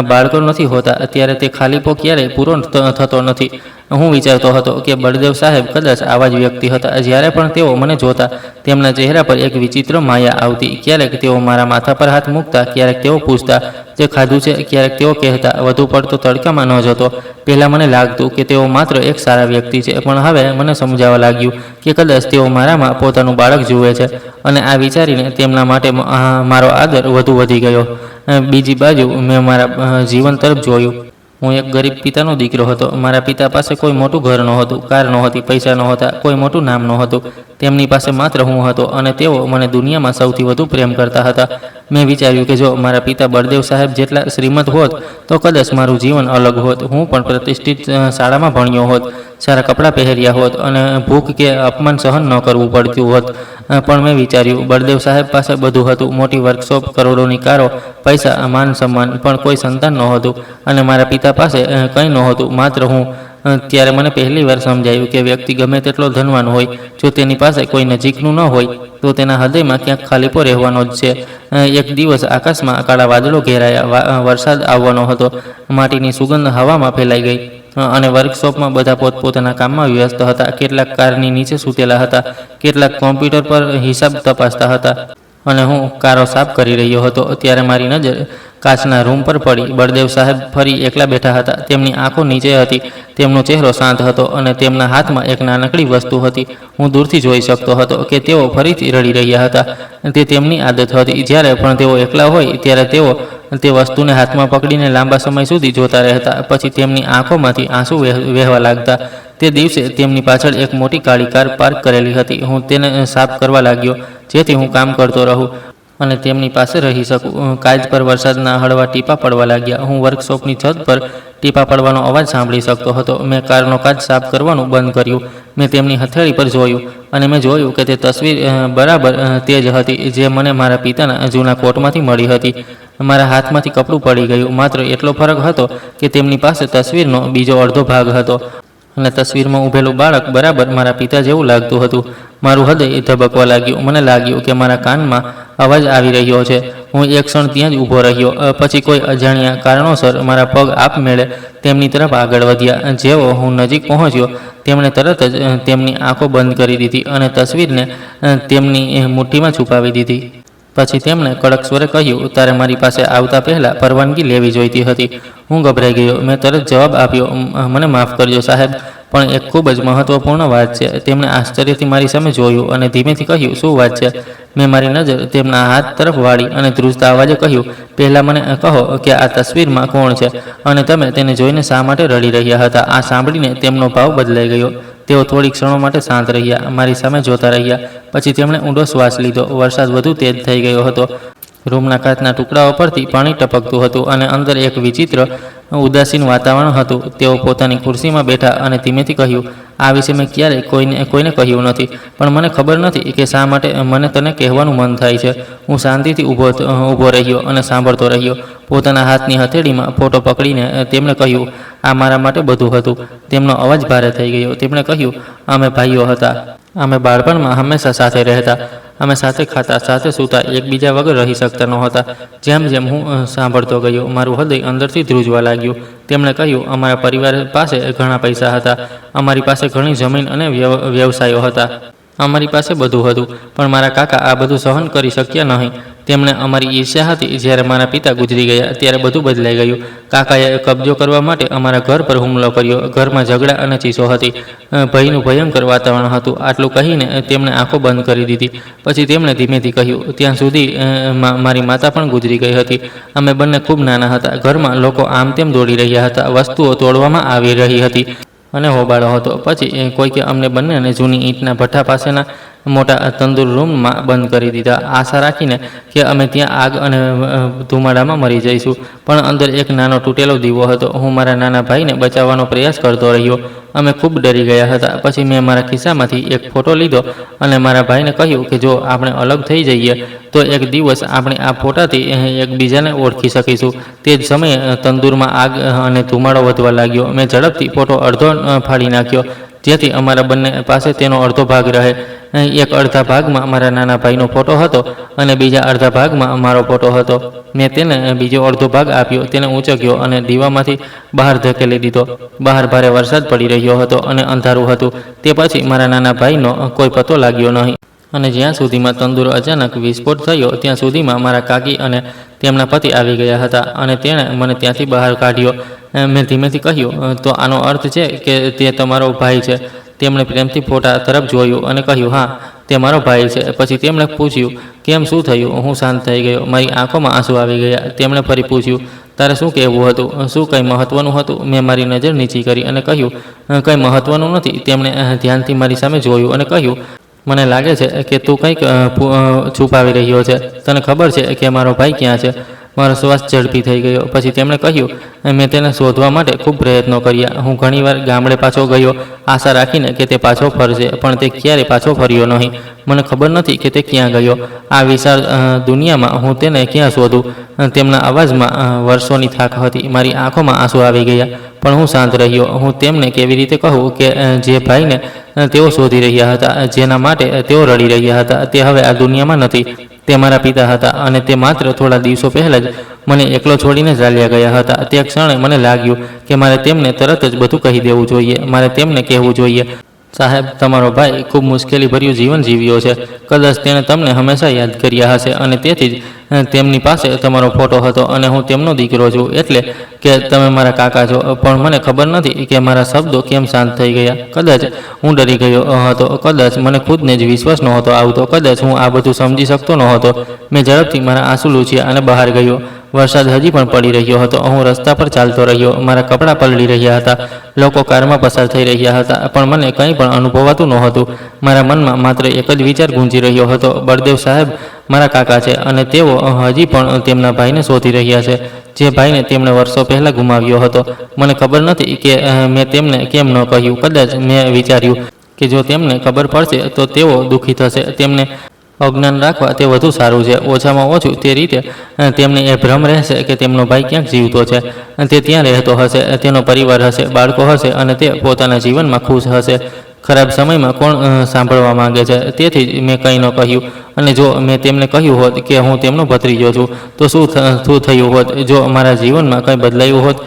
બાળકો નથી હોતા ત્યારે તે ખાલીપો ક્યારેય પૂરો થતો નથી. હું વિચારતો હતો કે બળદેવ સાહેબ કદાચ આવા જ વ્યક્તિ હતા. જ્યારે પણ તેઓ મને જોતા, તેમના ચહેરા પર એક વિચિત્ર માયા આવતી. ક્યારેક તેઓ મારા માથા પર હાથ મૂકતા, ક્યારેક તેઓ પૂછતા તે ખાધું છે, ક્યારેક તેઓ કહેતા વધુ પડતો તડકામાં ન જતો. પહેલાં મને લાગતું કે તેઓ માત્ર એક સારા વ્યક્તિ છે, પણ હવે મને સમજાવવા લાગ્યું કે કદાચ તેઓ મારામાં પોતાનું બાળક જુએ છે. અને આ વિચારીને તેમના માટે મારો આદર વધુ વધી ગયો. બીજી બાજુ મેં મારા જીવન તરફ જોયું. હું એક ગરીબ પિતાનો દીકરો હતો. મારા પિતા પાસે કોઈ મોટું ઘર નહોતું, કાર નહોતી, પૈસા નહોતા, કોઈ મોટું નામ નહોતું. તેમની પાસે માત્ર હું હતો અને તેઓ મને દુનિયામાં સૌથી વધુ પ્રેમ કરતા હતા. મેં વિચાર્યું કે જો મારા પિતા બળદેવ સાહેબ જેટલા શ્રીમંત હોત તો કદાચ મારું જીવન અલગ હોત. હું પણ પ્રતિષ્ઠિત શાળામાં ભણ્યો હોત, સારા કપડાં પહેર્યા હોત અને ભૂખ કે અપમાન સહન ન કરવું પડતું હોત. પણ મેં વિચાર્યું, બળદેવ સાહેબ પાસે બધું હતું, મોટી વર્કશોપ, કરોડોની કારો, પૈસા, માન સન્માન, પણ કોઈ સંતાન નહોતું. અને મારા પિતા પાસે કંઈ નહોતું, માત્ર હું. ત્યારે મને પહેલી વાર સમજાયું કે વ્યક્તિ ગમે તેટલો ધનવાન હોય, જો તેની પાસે કોઈ નજીકનું ન હોય તો તેના હૃદયમાં ક્યાંક ખાલીપો રહેવાનો જ છે. એક દિવસ આકાશમાં કાળા વાદળો ઘેરાયા, વરસાદ આવવાનો હતો, માટીની સુગંધ હવામાં ફેલાઈ ગઈ અને વર્કશોપમાં બધા પોતપોતાના કામમાં વ્યસ્ત હતા. કેટલાક કારની નીચે સૂતેલા હતા, કેટલાક કોમ્પ્યુટર પર હિસાબ તપાસતા હતા અને હું કારો સાફ કરી રહ્યો હતો. ત્યારે મારી નજર કાચના રૂમ પર પડી. બળદેવ સાહેબ ફરી એકલા બેઠા હતા. તેમની આંખો નીચે હતી, તેમનો ચહેરો શાંત હતો અને તેમના હાથમાં એક નાનકડી વસ્તુ હતી. હું દૂરથી જોઈ શકતો હતો કે તેઓ ફરીથી રડી રહ્યા હતા. તે તેમની આદત હતી. જ્યારે પણ તેઓ એકલા હોય ત્યારે તેઓ તે વસ્તુને હાથમાં પકડીને લાંબા સમય સુધી જોતા રહેતા. પછી તેમની આંખોમાંથી આંસુ વહેવા લાગતા. તે દિવસે તેમની પાછળ એક મોટી કાળી કાર પાર્ક કરેલી હતી. હું તેને સાફ કરવા લાગ્યો જેથી હું કામ કરતો રહું અને તેમની પાસે રહી શકું. કાચ પર વરસાદના હળવા ટીપા પડવા લાગ્યા. હું વર્કશોપની છત પર ટીપા પડવાનો અવાજ સાંભળી શકતો હતો. મેં કારનો કાચ સાફ કરવાનું બંધ કર્યું. મેં તેમની હથેળી પર જોયું અને મેં જોયું કે તે તસવીર બરાબર તે જ હતી જે મને મારા પિતાના જૂના કોટમાંથી મળી હતી. મારા હાથમાંથી કપડું પડી ગયું. માત્ર એટલો ફરક હતો કે તેમની પાસે તસવીરનો બીજો અડધો ભાગ હતો અને તસવીરમાં ઊભેલું બાળક બરાબર મારા પિતા જેવું લાગતું હતું. મારું હૃદય ધબકવા લાગ્યું. મને લાગ્યું કે મારા કાનમાં અવાજ આવી રહ્યો છે. હું એક ક્ષણ ત્યાં જ ઊભો રહ્યો. પછી કોઈ અજાણ્યા કારણોસર મારા પગ આપમેળે તેમની તરફ આગળ વધ્યા. જેવો હું નજીક પહોંચ્યો તેમણે તરત જ તેમની આંખો બંધ કરી દીધી અને તસવીરને તેમની મુઠ્ઠીમાં છુપાવી દીધી. પછી તેમણે કડક સ્વરે કહ્યું, તારે મારી પાસે આવતા પહેલાં પરવાનગી લેવી જોઈતી હતી. હું ગભરાઈ ગયો. મેં તરત જવાબ આપ્યો, મને માફ કરજો સાહેબ, પણ એક ખૂબ જ મહત્વપૂર્ણ વાત છે. તેમણે આશ્ચર્યથી મારી સામે જોયું અને ધીમેથી કહ્યું, શું વાત છે? મેં મારી નજર તેમના હાથ તરફ વાળી અને ધ્રુજતા અવાજે કહ્યું, પહેલાં મને કહો કે આ તસવીરમાં કોણ છે અને તમે તેને જોઈને શા માટે રડી રહ્યા હતા? આ સાંભળીને તેમનો ભાવ બદલાઈ ગયો. તેઓ થોડી ક્ષણો માટે શાંત રહ્યા, મારી સામે જોતા રહ્યા. પછી તેમણે ઊંડો શ્વાસ લીધો. વરસાદ વધુ તેજ થઈ ગયો હતો. રૂમના કાચના ટુકડાઓ પરથી પાણી ટપકતું હતું અને અંદર એક વિચિત્ર ઉદાસીન વાતાવરણ હતું. તેઓ પોતાની ખુરશીમાં બેઠા અને ધીમેથી કહ્યું, આ વિશે મેં ક્યારેય કોઈને કહ્યું નથી, પણ મને ખબર નથી કે શા માટે મને તને કહેવાનું મન થાય છે. હું શાંતિથી ઊભો રહ્યો અને સાંભળતો રહ્યો. પોતાના હાથની હથેળીમાં ફોટો પકડીને તેમણે કહ્યું, આ મારા માટે બધું હતું. તેમનો અવાજ ભારે થઈ ગયો. તેમણે કહ્યું, અમે ભાઈઓ હતા. અમે બાળપણમાં હંમેશા સાથે રહેતા. અમે સાથે ખાતા, સાથે સૂતા, એકબીજા વગર રહી શકતા નહોતા. જેમ જેમ હું સાંભળતો ગયો, મારું હૃદય અંદરથી ધ્રુજવા લાગ્યું. તેમણે કહ્યું, અમારા પરિવાર પાસે ઘણા પૈસા હતા. અમારી પાસે ઘણી જમીન અને વ્યવસાયો હતા. અમારી પાસે બધું હતું. પણ મારા કાકા આ બધું સહન કરી શક્યા નહીં. તેમણે અમારી ઈર્ષ્યા હતી. જ્યારે મારા પિતા ગુજરી ગયા ત્યારે બધું બદલાઈ ગયું. કાકાએ કબજો કરવા માટે અમારા ઘર પર હુમલો કર્યો. ઘરમાં ઝઘડા અને ચીસો હતી. ભયનું ભયંકર વાતાવરણ હતું. આટલું કહીને તેમણે આંખો બંધ કરી દીધી. પછી તેમણે ધીમેથી કહ્યું, ત્યાં સુધી મારી માતા પણ ગુજરી ગઈ હતી. અમે બંને ખૂબ નાના હતા. ઘરમાં લોકો આમ તેમ દોડી રહ્યા હતા. વસ્તુઓ તોડવામાં આવી રહી હતી અને હોબાળો હતો. પછી કોઈકે અમને બંનેને જૂની ઈંટના ભઠ્ઠા પાસેના મોટા તંદુર રૂમમાં બંધ કરી દીધા, આશા રાખીને કે અમે ત્યાં આગ અને ધુમાડામાં મરી જઈશું. પણ અંદર એક નાનો તૂટેલો દીવો હતો. હું મારા નાના ભાઈને બચાવવાનો પ્રયાસ કરતો રહ્યો. અમે ખૂબ ડરી ગયા હતા. પછી મેં મારા ખિસ્સામાંથી એક ફોટો લીધો અને મારા ભાઈને કહ્યું કે જો આપણે અલગ થઈ જઈએ તો એક દિવસ આપણે આ ફોટાથી એકબીજાને ઓળખી શકીશું. તે જ સમયે તંદુરમાં આગ અને ધુમાડો વધવા લાગ્યો. મેં ઝડપથી ફોટો અડધો ફાડી નાખ્યો જેથી અમારા બંને પાસે તેનો અડધો ભાગ રહે. એક અડધા ભાગમાં મારા નાના ભાઈનો ફોટો હતો અને બીજા અડધા ભાગમાં મારો ફોટો હતો. મેં તેને બીજો અડધો ભાગ આપ્યો, તેને ઊંચક્યો અને દીવામાંથી બહાર ધકેલી દીધો. બહાર ભારે વરસાદ પડી રહ્યો હતો અને અંધારું હતું. તે પછી મારા નાના ભાઈનો કોઈ પતો લાગ્યો નહીં અને જ્યાં સુધીમાં તંદુર અચાનક વિસ્ફોટ થયો ત્યાં સુધીમાં મારા કાકી અને તેમના પતિ આવી ગયા હતા અને તેણે મને ત્યાંથી બહાર કાઢ્યો. મેં ધીમેથી કહ્યું, તો આનો અર્થ છે કે તે તમારો ભાઈ છે? તેમણે પ્રેમથી ફોટા તરફ જોયું અને કહ્યું, હા, તે મારો ભાઈ છે. પછી તેમણે પૂછ્યું, કેમ, શું થયું? હું શાંત થઈ ગયો. મારી આંખોમાં આંસુ આવી ગયા. તેમણે ફરી પૂછ્યું, તારે શું કહેવું હતું? શું કંઈ મહત્ત્વનું હતું? મેં મારી નજર નીચી કરી અને કહ્યું, કંઈ મહત્ત્વનું નથી. તેમણે ધ્યાનથી મારી સામે જોયું અને કહ્યું, મને લાગે છે કે તું કંઈક છુપાવી રહ્યો છે. તને ખબર છે કે મારો ભાઈ ક્યાં છે? મારો શ્વાસ ઝડપી થઈ ગયો. પછી તેમણે કહ્યું, મેં તેને શોધવા માટે ખૂબ પ્રયત્નો કર્યા. હું ઘણીવાર ગામડે પાછો ગયો, આશા રાખીને કે તે પાછો ફરશે, પણ તે ક્યારેય પાછો ફર્યો નહીં. મને ખબર નથી કે તે ક્યાં ગયો. આ વિશાળ દુનિયામાં હું તેને ક્યાં શોધું? તેમના અવાજમાં વર્ષોની થાક હતી. મારી આંખોમાં આંસુ આવી ગયા, પણ હું શાંત રહ્યો. હું તેમને કેવી રીતે કહું કે જે ભાઈને તેઓ શોધી રહ્યા હતા, જેના માટે તેઓ રડી રહ્યા હતા, તે હવે આ દુનિયામાં નથી. તે મારા પિતા હતા અને તે માત્ર થોડા દિવસો પહેલાં જ મને એકલો છોડીને ચાલ્યા ગયા હતા. તે ક્ષણે મને લાગ્યું કે મારે તેમને તરત જ બધું કહી દેવું જોઈએ. મારે તેમને કહેવું જોઈએ, સાહેબ, તમારો ભાઈ ખૂબ મુશ્કેલીભર્યું જીવન જીવ્યો છે. કદાચ તેણે તમને હંમેશા યાદ કર્યા હશે અને તેથી જ તેમની પાસે તમારો ફોટો હતો અને હું તેમનો દીકરો છું, એટલે કે તમે મારા કાકા છો. પણ મને ખબર નથી કે મારા શબ્દો કેમ શાંત થઈ ગયા. કદાચ હું ડરી ગયો હતો, કદાચ મને ખુદને જ વિશ્વાસ નહોતો આવતો, કદાચ હું આ બધું સમજી શકતો નહોતો. મેં ઝડપથી મારા આંસુ લૂછ્યા અને બહાર ગયો. વરસાદ હજી પણ પડી રહ્યો હતો. હું રસ્તા પર ચાલતો રહ્યો. મારા કપડાં પલળી રહ્યા હતા. લોકો કારમાં પસાર થઈ રહ્યા હતા, પણ મને કંઈ પણ અનુભવાતું નહોતું. મારા મનમાં માત્ર એક જ વિચાર ગુંજી રહ્યો હતો, બળદેવ સાહેબ મારા કાકા છે અને તેઓ હજી પણ તેમના ભાઈને શોધી રહ્યા છે, જે ભાઈને તેમણે વર્ષો પહેલાં ગુમાવ્યો હતો. મને ખબર નથી કે મેં તેમને કેમ ન કહ્યું. કદાચ મેં વિચાર્યું કે જો તેમને ખબર પડશે તો તેઓ દુઃખી થશે. તેમને અજ્ઞાન રાખવા તે વધુ સારું છે. ઓછામાં ઓછું તે રીતે તેમને એ ભ્રમ રહેશે કે તેમનો ભાઈ ક્યાંક જીવતો છે. તે ત્યાં રહેતો હશે, તેનો પરિવાર હશે, બાળકો હશે અને તે પોતાના જીવનમાં ખુશ હશે. ખરાબ સમયમાં કોણ સાંભળવા માંગે છે? તેથી જ મેં કંઈ ન કહ્યું. અને જો મેં તેમને કહ્યું હોત કે હું તેમનો ભત્રીજો છું, તો શું થયું હોત? જો મારા જીવનમાં કંઈ બદલાયું હોત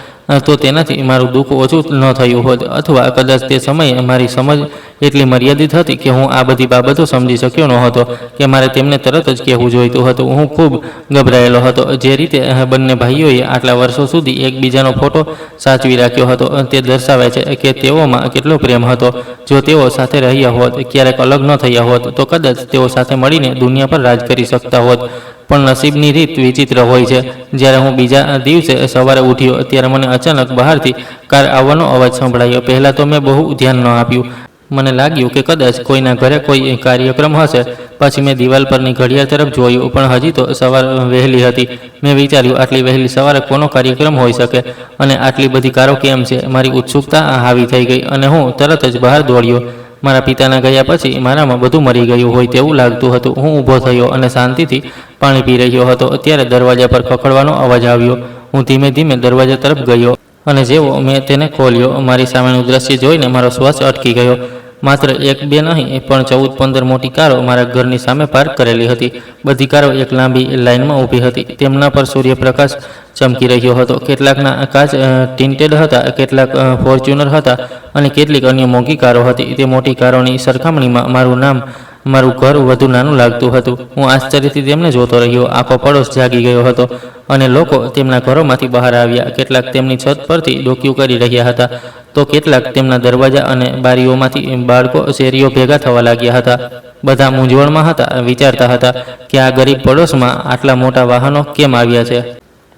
તો તેનાથી મારું દુઃખ ઓછું ન થયું હોત, અથવા કદાચ તે સમયે મારી સમજ એટલી મર્યાદિત હતી કે હું આ બધી બાબતો સમજી શક્યો નહોતો કે મારે તેમને તરત જ કહેવું જોઈતું હતું. હું ખૂબ ગભરાયેલો હતો. જે રીતે બંને ભાઈઓએ આટલા વર્ષો સુધી એકબીજાનો ફોટો સાચવી રાખ્યો હતો, તે દર્શાવે છે કે તેઓમાં કેટલો પ્રેમ હતો. જો તેઓ સાથે રહ્યા હોત, ક્યારેક અલગ ન થયા હોત, તો કદાચ તેઓ સાથે મળીને દુનિયા પર રાજ કરી શકતા હોત. પણ નસીબની રીત વિચિત્ર હોય છે. જ્યારે હું બીજા દિવસે સવારે ઉઠ્યો ત્યારે મને અચાનક બહારથી કાર આવવાનો અવાજ સંભળાયો. પહેલાં તો મેં બહુ ધ્યાન ન આપ્યું. મને લાગ્યું કે કદાચ કોઈના ઘરે કોઈ કાર્યક્રમ હશે. પછી મેં દિવાલ પરની ઘડિયાળ તરફ જોયું, પણ હજી તો સવાર વહેલી હતી. મેં વિચાર્યું, આટલી વહેલી સવારે કોનો કાર્યક્રમ હોઈ શકે અને આટલી બધી કારો કેમ છે? મારી ઉત્સુકતા હાવી થઈ ગઈ અને હું તરત જ બહાર દોડ્યો. મારા પિતાના ગયા પછી મારામાં બધું મરી ગયું હોય તેવું લાગતું હતું. હું ઊભો થયો અને શાંતિથી પાણી પી રહ્યો હતો. ત્યારે દરવાજા પર ખખડવાનો અવાજ આવ્યો. હું ધીમે ધીમે દરવાજા તરફ ગયો અને જેવો મેં તેને ખોલ્યો, મારી સામેનું દ્રશ્ય જોઈને મારો શ્વાસ અટકી ગયો. માત્ર એક બે નહીં, પણ 14-15 મોટી કારો મારા ઘરની સામે પાર્ક કરેલી હતી. બધી કારો એક લાંબી લાઇનમાં ઊભી હતી. તેમના પર સૂર્યપ્રકાશ ચમકી રહ્યો હતો. કેટલાકના કાચ ટિન્ટેડ હતા, કેટલાક ફોર્ચ્યુનર હતા અને કેટલીક અન્ય મોંઘી કારો હતી. તે મોટી કારોની સરખામણીમાં મારું ઘર વધુ નાનું લાગતું હતું. હું આશ્ચર્યથી તેમને જોતો રહ્યો. આખો પડોશ જાગી ગયો હતો અને લોકો તેમના ઘરોમાંથી બહાર આવ્યા. કેટલાક તેમની છત પરથી ડોકિયું કરી રહ્યા હતા, તો કેટલાક તેમના દરવાજા અને બારીઓમાંથી બાળકો શેરીઓ ભેગા થવા લાગ્યા હતા. બધા મૂંઝવણમાં હતા, વિચારતા હતા કે આ ગરીબ પડોશમાં આટલા મોટા વાહનો કેમ આવ્યા છે.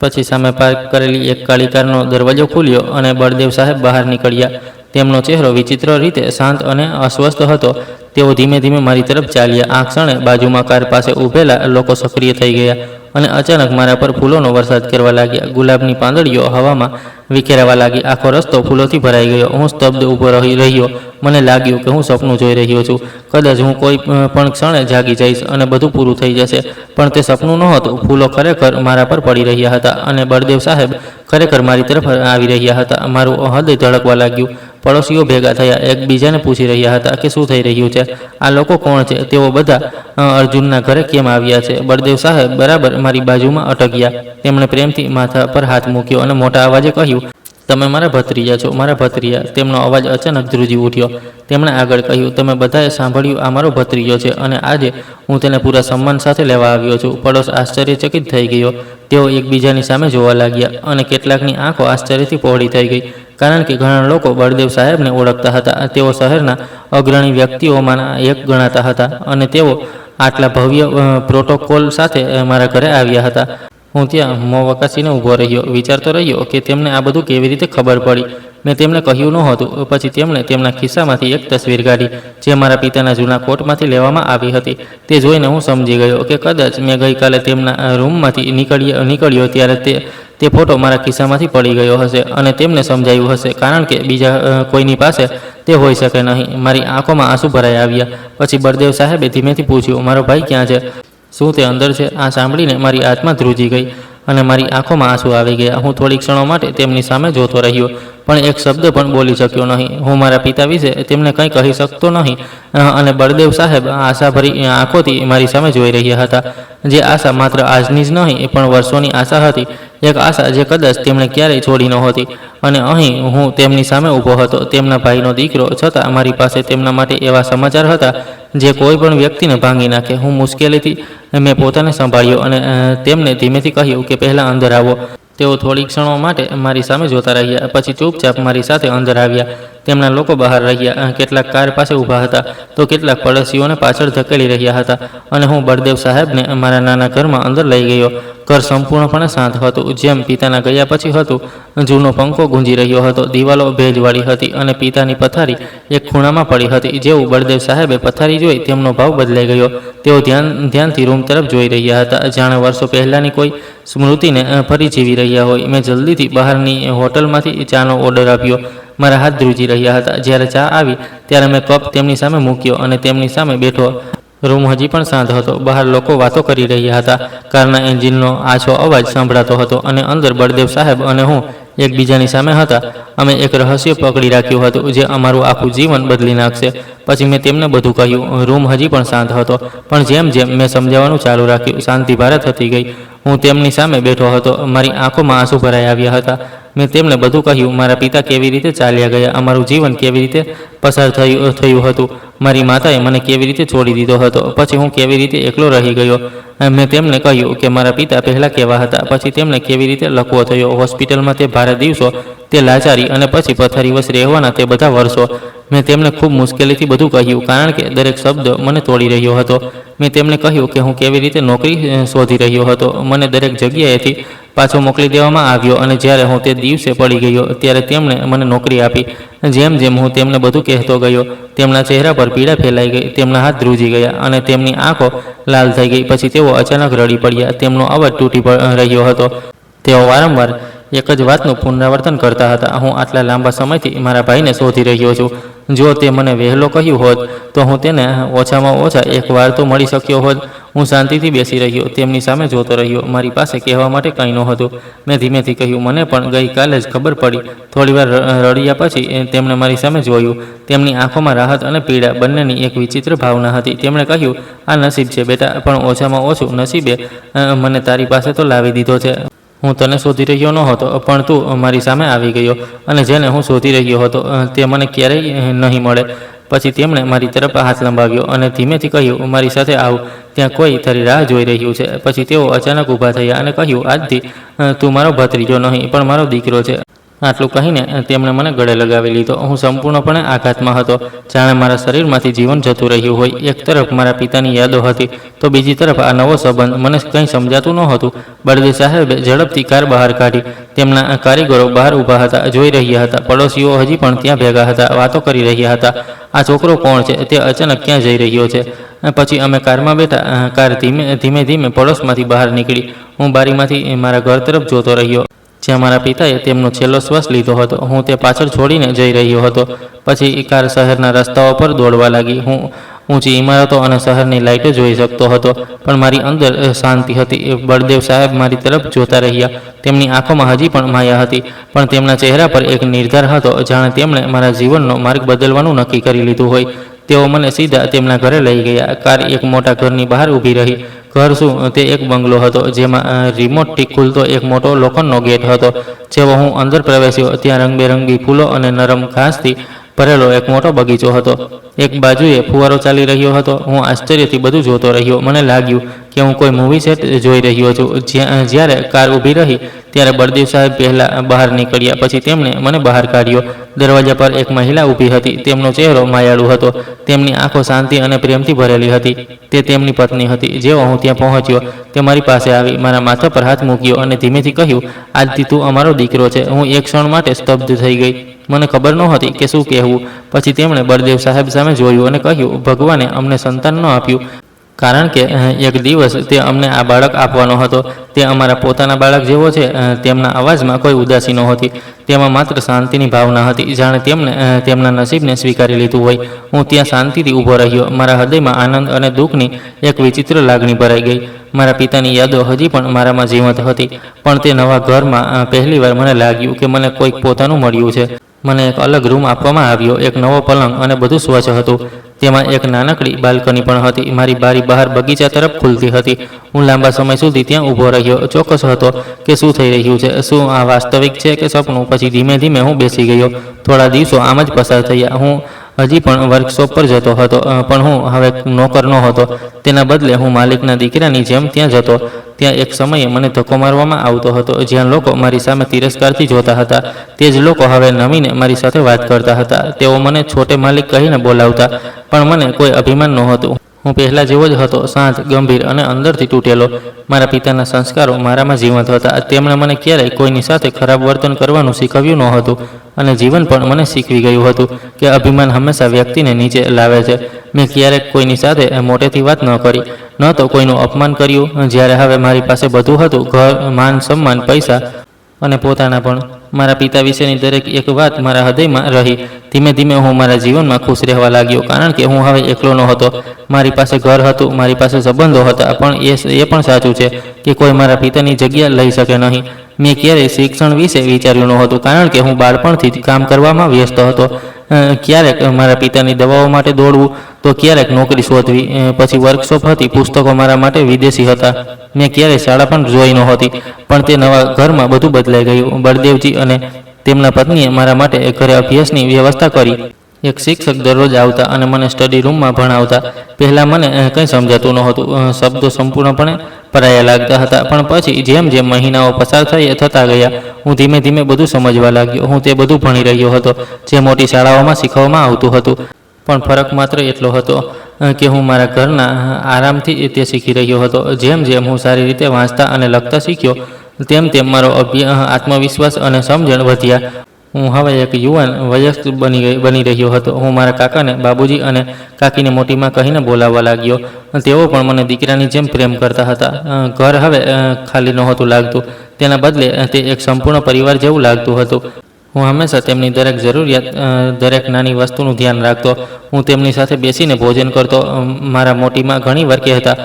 પછી સામે પાર્ક કરેલી એક કાળી કારનો દરવાજો ખુલ્યો અને બળદેવ સાહેબ બહાર નીકળ્યા. તેમનો ચહેરો વિચિત્ર રીતે શાંત અને અસ્વસ્થ હતો. તેઓ ધીમે ધીમે મારી તરફ ચાલ્યા. આ ક્ષણે બાજુમાં કાર પાસે ઊભેલા લોકો સક્રિય થઈ ગયા અને અચાનક મારા પર ફૂલોનો વરસાદ કરવા લાગ્યા. ગુલાબની પાંદડીઓ હવામાં વિખેરાવા લાગી. આખો રસ્તો ફૂલોથી ભરાઈ ગયો. હું સ્તબ્ધ ઊભો રહ્યો. મને લાગ્યું કે હું સપનું જોઈ રહ્યો છું. કદાચ હું કોઈ પણ ક્ષણે જાગી જઈશ અને બધું પૂરું થઈ જશે. પણ તે સપનું નહોતું. ફૂલો ખરેખર મારા પર પડી રહ્યા હતા અને બળદેવ સાહેબ ખરેખર મારી તરફ આવી રહ્યા હતા. મારું હૃદય ધડકવા લાગ્યું. પડોશીઓ ભેગા થયા, એકબીજાને પૂછી રહ્યા હતા કે શું થઈ રહ્યું છે, આ લોકો કોણ છે, તેઓ બધા અર્જુનના ઘરે કેમ આવ્યા છે. બળદેવ સાહેબ બરાબર મારી બાજુમાં અટક્યા. તેમણે પ્રેમથી માથા પર હાથ મૂક્યો અને મોટા અવાજે કહ્યું, તમે મારા ભત્રીજા છો, મારા ભત્રીજા. તેમનો અવાજ અચાનક ધ્રુજી ઉઠ્યો. તેમણે આગળ કહ્યું, તમે બધાએ સાંભળ્યું, આ મારો ભત્રીજો છે અને આજે હું તેને પૂરા સન્માન સાથે લેવા આવ્યો છું. પડોશ આશ્ચર્યચકિત થઈ ગયો. તેઓ એકબીજાની સામે જોવા લાગ્યા અને કેટલાકની આંખો આશ્ચર્યથી પહોળી થઈ ગઈ, કારણ કે ઘણા લોકો બળદેવ સાહેબને ઓળખતા હતા. તેઓ શહેરના અગ્રણી વ્યક્તિઓમાંના એક ગણાતા હતા અને તેઓ આટલા ભવ્ય પ્રોટોકોલ સાથે મારા ઘરે આવ્યા હતા. હું ત્યાં મોં વકાસીને ઊભો રહ્યો, વિચારતો રહ્યો કે તેમને આ બધું કેવી રીતે ખબર પડી. મેં તેમને કહ્યું નહોતું. પછી તેમણે તેમના ખિસ્સામાંથી એક તસવીર કાઢી, જે મારા પિતાના જૂના કોટમાંથી લેવામાં આવી હતી. તે જોઈને હું સમજી ગયો કે કદાચ મેં ગઈકાલે તેમના રૂમમાંથી નીકળ્યો ત્યારે તે ફોટો મારા ખિસ્સામાંથી પડી ગયો હશે અને તેમને સમજાયું હશે, કારણ કે બીજા કોઈની પાસે તે હોઈ શકે નહીં. મારી આંખોમાં આંસુ ભરાઈ આવ્યા. પછી બળદેવ સાહેબે ધીમેથી પૂછ્યું, મારો ભાઈ ક્યાં છે? શું તે અંદર છે? આ સાંભળીને મારી આત્મા ધ્રુજી ગઈ અને મારી આંખોમાં આંસુ આવી ગયા. હું થોડીક ક્ષણો માટે તેમની સામે જોતો રહ્યો, પણ એક શબ્દ પણ બોલી શક્યો નહીં. હું મારા પિતા વિશે તેમને કંઈ કહી શકતો નહીં અને બળદેવ સાહેબ આશાભરી આંખોથી મારી સામે જોઈ રહ્યા હતા. જે આશા માત્ર આજની જ નહીં પણ વર્ષોની આશા હતી. એક આશા જે કદાચ તેમણે ક્યારેય છોડી નહોતી. અને અહીં હું તેમની સામે ઊભો હતો, તેમના ભાઈનો દીકરો, છતાં મારી પાસે તેમના માટે એવા સમાચાર હતા જે કોઈ પણ વ્યક્તિને ભાંગી નાખે. હું મુશ્કેલીથી મેં પોતાને સંભાળ્યો અને તેમને ધીમેથી કહ્યું કે પહેલાં અંદર આવો. તેઓ થોડી ક્ષણો માટે મારી સામે જોતા રહ્યા, પછી ચૂપચાપ મારી સાથે અંદર આવ્યા. તેમના લોકો બહાર રહ્યા, કેટલાક કાર પાસે ઊભા હતા તો કેટલાક પડોશીઓને પાછળ ધકેલી રહ્યા હતા. અને હું બળદેવ સાહેબને મારા નાના ઘરમાં અંદર લઈ ગયો. ઘર સંપૂર્ણપણે શાંત હતું, જેમ પિતાના ગયા પછી હતું. જૂનો પંખો ગુંજી રહ્યો હતો, દિવાલો ભેજવાળી હતી અને પિતાની પથારી એક ખૂણામાં પડી હતી. જેવું બળદેવ સાહેબે પથારી જોઈ, તેમનો ભાવ બદલાઈ ગયો. તેઓ ધ્યાનથી રૂમ તરફ જોઈ રહ્યા હતા, જાણે વર્ષો પહેલાંની કોઈ સ્મૃતિને ફરી જીવી રહ્યા હોય. મેં જલ્દીથી બહારની હોટલમાંથી ચાનો ઓર્ડર આપ્યો. મારા હાથ ધ્રુજી રહ્યા હતા. જ્યારે ચા આવી ત્યારે મેં કપ તેમની સામે મૂક્યો અને તેમની સામે બેઠો. રૂમ હજી પણ શાંત હતો. બહાર લોકો વાતો કરી રહ્યા હતા. કારના એન્જિનનો આછો અવાજ સંભળાતો હતો અને અંદર બળદેવ સાહેબ અને હું એકબીજાની સામે હતા. અમે એક રહસ્ય પકડી રાખ્યું હતું જે અમારું આખું જીવન બદલી નાખશે. પછી મેં તેમને બધું કહ્યું. રૂમ હજી પણ શાંત હતો, પણ જેમ જેમ મેં સમજાવવાનું ચાલુ રાખ્યું, શાંતિ ભારે થતી ગઈ. હું તેમની સામે બેઠો હતો, મારી આંખોમાં આંસુ ભરાઈ આવ્યા હતા. મેં તેમને બધું કહ્યું, મારા પિતા કેવી રીતે ચાલ્યા ગયા, અમારું જીવન કેવી રીતે પસાર થયું હતું, મારી માતાએ મને કેવી રીતે છોડી દીધો હતો, પછી હું કેવી રીતે એકલો રહી ગયો. મેં તેમને કહ્યું કે મારા પિતા પહેલાં કેવા હતા, પછી તેમને કેવી રીતે લકવો થયો, હોસ્પિટલમાં તે ભારે દિવસો, તે લાચારી અને પછી પથારીવશ રહેવાના તે બધા વર્ષો. મેં તેમને ખૂબ મુશ્કેલીથી બધું કહ્યું, કારણ કે દરેક શબ્દ મને તોડી રહ્યો હતો. મેં તેમને કહ્યું કે હું કેવી રીતે નોકરી શોધી રહ્યો હતો. મને દરેક જગ્યાએથી પાછો મોકલી દેવામાં આવ્યો અને જ્યારે હું તે દિવસે પડી ગયો ત્યારે તેમણે મને નોકરી આપી. જેમ જેમ હું તેમને બધું કહેતો ગયો, તેમના ચહેરા પર પીડા ફેલાઈ ગઈ, તેમના હાથ ધ્રુજી ગયા અને તેમની આંખો લાલ થઈ ગઈ. પછી તેઓ અચાનક રડી પડ્યા. તેમનો અવાજ તૂટી રહ્યો હતો. તેઓ વારંવાર એક જ વાતનું પુનરાવર્તન કરતા હતા, હું આટલા લાંબા સમયથી મારા ભાઈને શોધી રહ્યો છું. જો તે મને વહેલો કહ્યું હોત તો હું તેને ઓછામાં ઓછા એક વાર તો મળી શક્યો હોત. હું શાંતિથી બેસી રહ્યો, તેમની સામે જોતો રહ્યો. મારી પાસે કહેવા માટે કંઈ નહોતું. મેં ધીમેથી કહ્યું, મને પણ ગઈકાલે જ ખબર પડી. થોડીવાર રડ્યા પછી તેમણે મારી સામે જોયું. તેમની આંખોમાં રાહત અને પીડા બંનેની એક વિચિત્ર ભાવના હતી. તેમણે કહ્યું, આ નસીબ છે બેટા, પણ ઓછામાં ઓછું નસીબે મને તારી પાસે તો લાવી દીધો છે. હું તને શોધી રહ્યો નહોતો, પણ તું મારી સામે આવી ગયો અને જેને હું શોધી રહ્યો હતો તે મને ક્યારેય નહીં મળે. પછી તેમણે મારી તરફ હાથ લંબાવ્યો અને ધીમેથી કહ્યું, મારી સાથે આવ, ત્યાં કોઈ તારી રાહ જોઈ રહ્યું છે. પછી તેઓ અચાનક ઊભા થયા અને કહ્યું, આજથી તું મારો ભત્રીજો નહીં પણ મારો દીકરો છે. આટલું કહીને તેમણે મને ગળે લગાવી લીધો. હું સંપૂર્ણપણે આઘાતમાં હતો, જાણે મારા શરીરમાંથી જીવન જતું રહ્યું હોય. એક તરફ મારા પિતાની યાદો હતી તો બીજી તરફ આ નવો સંબંધ. મને કંઈ સમજાતું નહોતું. બળદેવ સાહેબે ઝડપથી કાર બહાર કાઢી. તેમના કારીગરો બહાર ઊભા હતા, જોઈ રહ્યા હતા. પડોશીઓ હજી પણ ત્યાં ભેગા હતા, વાતો કરી રહ્યા હતા. આ છોકરો કોણ છે? તે અચાનક ક્યાં જઈ રહ્યો છે? પછી અમે કારમાં બેઠા. કાર ધીમે ધીમે પડોશમાંથી બહાર નીકળી. હું બારીમાંથી મારા ઘર તરફ જોતો રહ્યો, જ્યાં મારા પિતાએ તેમનો છેલ્લો શ્વાસ લીધો હતો. હું તે પાછળ છોડીને જઈ રહ્યો હતો. પછી કાર શહેરના રસ્તાઓ પર દોડવા લાગી. હું ઊંચી ઇમારતો અને શહેરની લાઇટો જોઈ શકતો હતો, પણ મારી અંદર શાંતિ હતી. બળદેવ સાહેબ મારી તરફ જોતા રહ્યા. તેમની આંખોમાં હજી પણ માયા હતી, પણ તેમના ચહેરા પર એક નિર્ધાર હતો, જાણે તેમણે મારા જીવનનો માર્ગ બદલવાનું નક્કી કરી લીધું હોય. તેઓ મને સીધા તેમના ઘરે લઈ ગયા. કાર એક મોટા ઘરની બહાર ઊભી રહી. ઘર શું, તે એક બંગલો હતો, જેમાં રિમોટથી ખુલતો એક મોટો લોખંડનો ગેટ હતો. જેવો હું અંદર પ્રવેશ્યો ત્યાં રંગબેરંગી ફૂલો અને નરમ ઘાસથી ભરેલો એક મોટો બગીચો હતો. એક બાજુએ ફુવારો ચાલી રહ્યો હતો. હું આશ્ચર્યથી બધું જોતો રહ્યો. મને લાગ્યું કે હું કોઈ મૂવી સેટ જોઈ રહ્યો છું. જ્યારે કાર ઊભી રહી ત્યારે બળદેવ સાહેબ પહેલાં બહાર નીકળ્યા. પછી તેમણે મને બહાર કાઢ્યો. દરવાજા પર એક મહિલા ઊભી હતી. તેમનો ચહેરો માયાળુ હતો. તેમની આંખો શાંતિ અને પ્રેમથી ભરેલી હતી. તે તેમની પત્ની હતી. જેવો હું ત્યાં પહોંચ્યો, તે મારી પાસે આવી, મારા માથા પર હાથ મૂક્યો અને ધીમેથી કહ્યું, આજથી તું અમારો દીકરો છે. હું એક ક્ષણ માટે સ્તબ્ધ થઈ ગઈ. મને ખબર નહોતી કે શું કહેવું. પછી તેમણે બળદેવ સાહેબ સામે જોયું અને કહ્યું, ભગવાને અમને સંતાન ન આપ્યું, કારણ કે એક દિવસ તે અમને આ બાળક આપવાનો હતો. તે અમારા પોતાના બાળક જેવો છે. તેમના અવાજમાં કોઈ ઉદાસી નહોતી. તેમાં માત્ર શાંતિની ભાવના હતી, જાણે તેમણે તેમના નસીબને સ્વીકારી લીધું હોય. હું ત્યાં શાંતિથી ઊભો રહ્યો. મારા હૃદયમાં આનંદ અને દુઃખની એક વિચિત્ર લાગણી ભરાઈ ગઈ. મારા પિતાની યાદો હજી પણ મારામાં જીવંત હતી, પણ તે નવા ઘરમાં પહેલીવાર મને લાગ્યું કે મને કોઈક પોતાનું મળ્યું છે. મને એક અલગ રૂમ આપવામાં આવ્યો, એક નવો પલંગ અને બધું સ્વચ્છ હતું. તેમાં એક નાનકડી બાલ્કની પણ હતી. મારી બારી બહાર બગીચા તરફ ખુલતી હતી. હું લાંબા સમય સુધી ત્યાં ઊભો રહ્યો, ચોક્કસ હતો કે શું થઈ રહ્યું છે, શું આ વાસ્તવિક છે કે સપનું. પછી ધીમે ધીમે હું બેસી ગયો. થોડા દિવસો આમ જ પસાર થયા. હું હજી પણ વર્કશોપ પર જતો હતો, પણ હું હવે નોકર નહોતો. તેના બદલે હું માલિકના દીકરાની જેમ ત્યાં જતો. ત્યાં એક સમયે મને ધક્કો મારવામાં આવતો હતો. જ્યાં લોકો મારી સામે તિરસ્કારથી જોતા હતા, તે જ લોકો હવે નમીને મારી સાથે વાત કરતા હતા. તેઓ મને છોટે માલિક કહીને બોલાવતા, પણ મને કોઈ અભિમાન નહોતું. હું પહેલાં જેવો જ હતો, શાંત, ગંભીર અને અંદરથી તૂટેલો. મારા પિતાના સંસ્કારો મારામાં જીવંત હતા. તેમણે મને ક્યારેય કોઈની સાથે ખરાબ વર્તન કરવાનું શીખવ્યું નહોતું, અને જીવન પણ મને શીખવી ગયું હતું કે અભિમાન હંમેશા વ્યક્તિને નીચે લાવે છે. મેં ક્યારેક કોઈની સાથે મોટેથી વાત ન કરી, ન તો કોઈનું અપમાન કર્યું. જ્યારે હવે મારી પાસે બધું હતું, ઘર, માન સન્માન, પૈસા અને પોતાના પણ, મારા પિતા વિશેની દરેક એક વાત મારા હૃદયમાં રહી. ધીમે ધીમે હું મારા જીવનમાં ખુશ રહેવા લાગ્યો, કારણ કે હું હવે એકલો ન હતો. મારી પાસે ઘર હતું, મારી પાસે સંબંધો હતા, પણ એ પણ સાચું છે કે કોઈ મારા પિતાની જગ્યા લઈ શકે નહીં. મેં ક્યારેય શિક્ષણ વિશે વિચાર્યું નહોતું, કારણ કે હું બાળપણથી જ કામ કરવામાં વ્યસ્ત હતો. ક્યારેક મારા પિતાની દવાઓ માટે દોડવું, તો ક્યારેક નોકરી શોધવી. પછી વર્કશોપ હતી, પુસ્તકો મારા માટે વિદેશી હતા. મેં ક્યારેય શાળા પણ જોઈ નહોતી, પણ તે નવા ઘરમાં બધું બદલાઈ ગયું. બળદેવજી અને તેમના પત્નીએ મારા માટે ઘરે અભ્યાસની વ્યવસ્થા કરી. એક શિક્ષક દરરોજ આવતા અને મને સ્ટડી રૂમમાં ભણાવતા. પહેલાં મને કંઈ સમજાતું નહોતું. શબ્દો સંપૂર્ણપણે પરાયા લાગતા હતા, પણ પછી જેમ જેમ મહિનાઓ પસાર થતા ગયા, હું ધીમે ધીમે બધું સમજવા લાગ્યો. હું તે બધું ભણી રહ્યો હતો જે મોટી શાળાઓમાં શીખવવામાં આવતું હતું, પણ ફરક માત્ર એટલો હતો કે હું મારા ઘરના આરામથી તે શીખી રહ્યો હતો. જેમ જેમ હું સારી રીતે વાંચતા અને લખતા શીખ્યો, તેમ તેમ મારો આત્મવિશ્વાસ અને સમજણ વધ્યા. હું હવે એક યુવાન વયસ્ક બની રહ્યો હતો. હું મારા કાકાને બાબુજી અને કાકીને મોટીમાં કહીને બોલાવવા લાગ્યો. તેઓ પણ મને દીકરાની જેમ પ્રેમ કરતા હતા. ઘર હવે ખાલી નહોતું લાગતું, તેના બદલે તે એક સંપૂર્ણ પરિવાર જેવું લાગતું હતું. હું હંમેશા તેમની દરેક જરૂરિયાત, દરેક નાની વસ્તુનું ધ્યાન રાખતો. હું તેમની સાથે બેસીને ભોજન કરતો. મારા મોટીમાં ઘણીવાર કહેતા,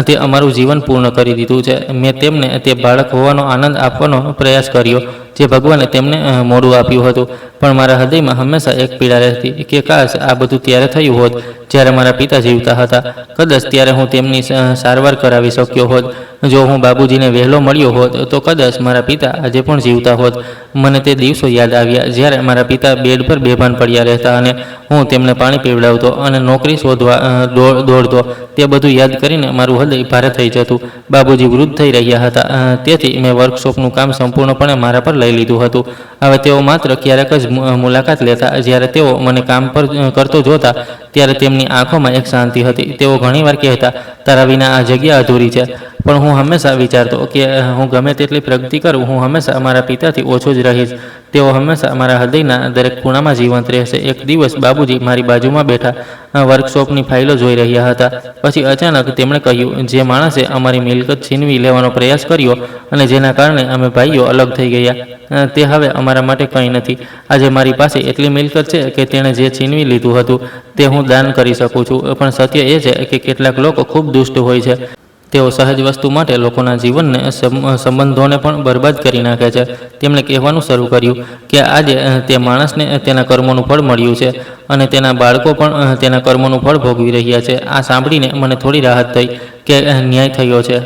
તે અમારું જીવન પૂર્ણ કરી દીધું છે. મેં તેમને તે બાળક હોવાનો આનંદ આપવાનો પ્રયાસ કર્યો જે ભગવાને તેમને મોડું આપ્યું હતું, પણ મારા હૃદયમાં હંમેશા એક પીડા રહેતી કે કાશ આ બધું ત્યારે થયું હોત જ્યારે મારા પિતા જીવતા હતા. કદાચ ત્યારે હું તેમની સારવાર કરાવી શક્યો હોત. જો હું બાબુજીને વહેલો મળ્યો હોત, તો કદાચ મારા પિતા આજે પણ જીવતા હોત. મને તે દિવસો યાદ આવ્યા જ્યારે મારા પિતા બેડ પર બેભાન પડ્યા રહેતા અને હું તેમને પાણી પીવડાવતો અને નોકરી શોધવા દોડતો. તે બધું યાદ કરીને મારું હૃદય ભારે થઈ જતું. બાબુજી વૃદ્ધ થઈ રહ્યા હતા, તેથી મેં વર્કશોપનું કામ સંપૂર્ણપણે મારા પર લઈ લીધું હતું. હવે તેઓ માત્ર ક્યારેક જ મુલાકાત લેતા. જ્યારે તેઓ મને કામ પર કરતો જોતા, ત્યારે તેમની આંખોમાં એક શાંતિ હતી. તેઓ ઘણીવાર કહેતા, તારા વિના આ જગ્યા અધૂરી છે. પણ હું હંમેશા વિચારતો કે હું ગમે તેટલી પ્રગતિ કરું, હું હંમેશા મારા પિતાથી ઓછો જ રહીશ. તેઓ હંમેશા મારા હૃદયના દરેક ખૂણામાં જીવંત રહેશે. એક દિવસ બાબુજી મારી બાજુમાં બેઠા વર્કશોપની ફાઇલો જોઈ રહ્યા હતા. પછી અચાનક તેમણે કહ્યું, જે માણસે અમારી મિલકત છીનવી લેવાનો પ્રયાસ કર્યો અને જેના કારણે અમે ભાઈઓ અલગ થઈ ગયા, તે હવે અમારા માટે કંઈ નથી. આજે મારી પાસે એટલી મિલકત છે કે તેણે જે છીનવી લીધું હતું તે હું દાન કરી શકું છું. પણ સત્ય એ છે કે કેટલાક લોકો ખૂબ દુષ્ટ હોય છે. તેઓ સહજ વસ્તુ માટે લોકોના જીવનને, સંબંધોને પણ બરબાદ કરી નાખે છે. તેમણે કહેવાનું શરૂ કર્યું કે આજે તે માણસને તેના કર્મોનું ફળ મળ્યું છે અને તેના બાળકો પણ તેના કર્મોનું ફળ ભોગવી રહ્યા છે. આ સાંભળીને મને થોડી રાહત થઈ કે ન્યાય થયો છે,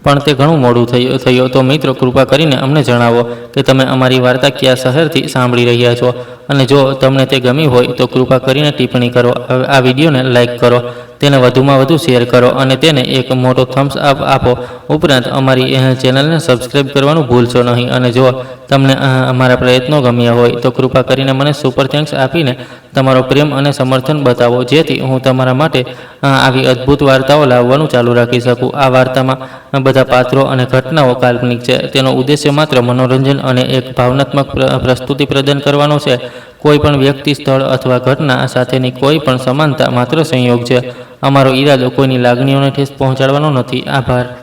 પણ તે ઘણું મોડું થયો. તો મિત્રો, કૃપા કરીને અમને જણાવો કે તમે અમારી વાર્તા કયા શહેરથી સાંભળી રહ્યા છો, અને જો તમને તે ગમી હોય તો કૃપા કરીને ટિપ્પણી કરો. આ વિડીયોને લાઇક કરો, તેને વધુમાં વધુ શેર કરો અને તેને એક મોટો થમ્સ અપ આપો. ઉપરાંત અમારી ચેનલને સબસ્ક્રાઈબ કરવાનું ભૂલશો નહીં. અને જો તમને અમારા પ્રયત્નો ગમ્યા હોય તો કૃપા કરીને મને સુપર થેન્ક્સ આપીને તમારો પ્રેમ અને સમર્થન બતાવો, જેથી હું તમારા માટે આવી અદ્ભુત વાર્તાઓ લાવવાનું ચાલુ રાખી શકું. આ વાર્તામાં બધા પાત્રો અને ઘટનાઓ કાલ્પનિક છે. તેનો ઉદ્દેશ્ય માત્ર મનોરંજન અને એક ભાવનાત્મક પ્રસ્તુતિ પ્રદાન કરવાનો છે. કોઈ પણ વ્યક્તિ, સ્થળ અથવા ઘટના સાથેની કોઈ પણ સમાનતા માત્ર સંયોગ છે. અમારો ઈરાદો કોઈની લાગણીઓને ઠેસ પહોંચાડવાનો નથી. આભાર.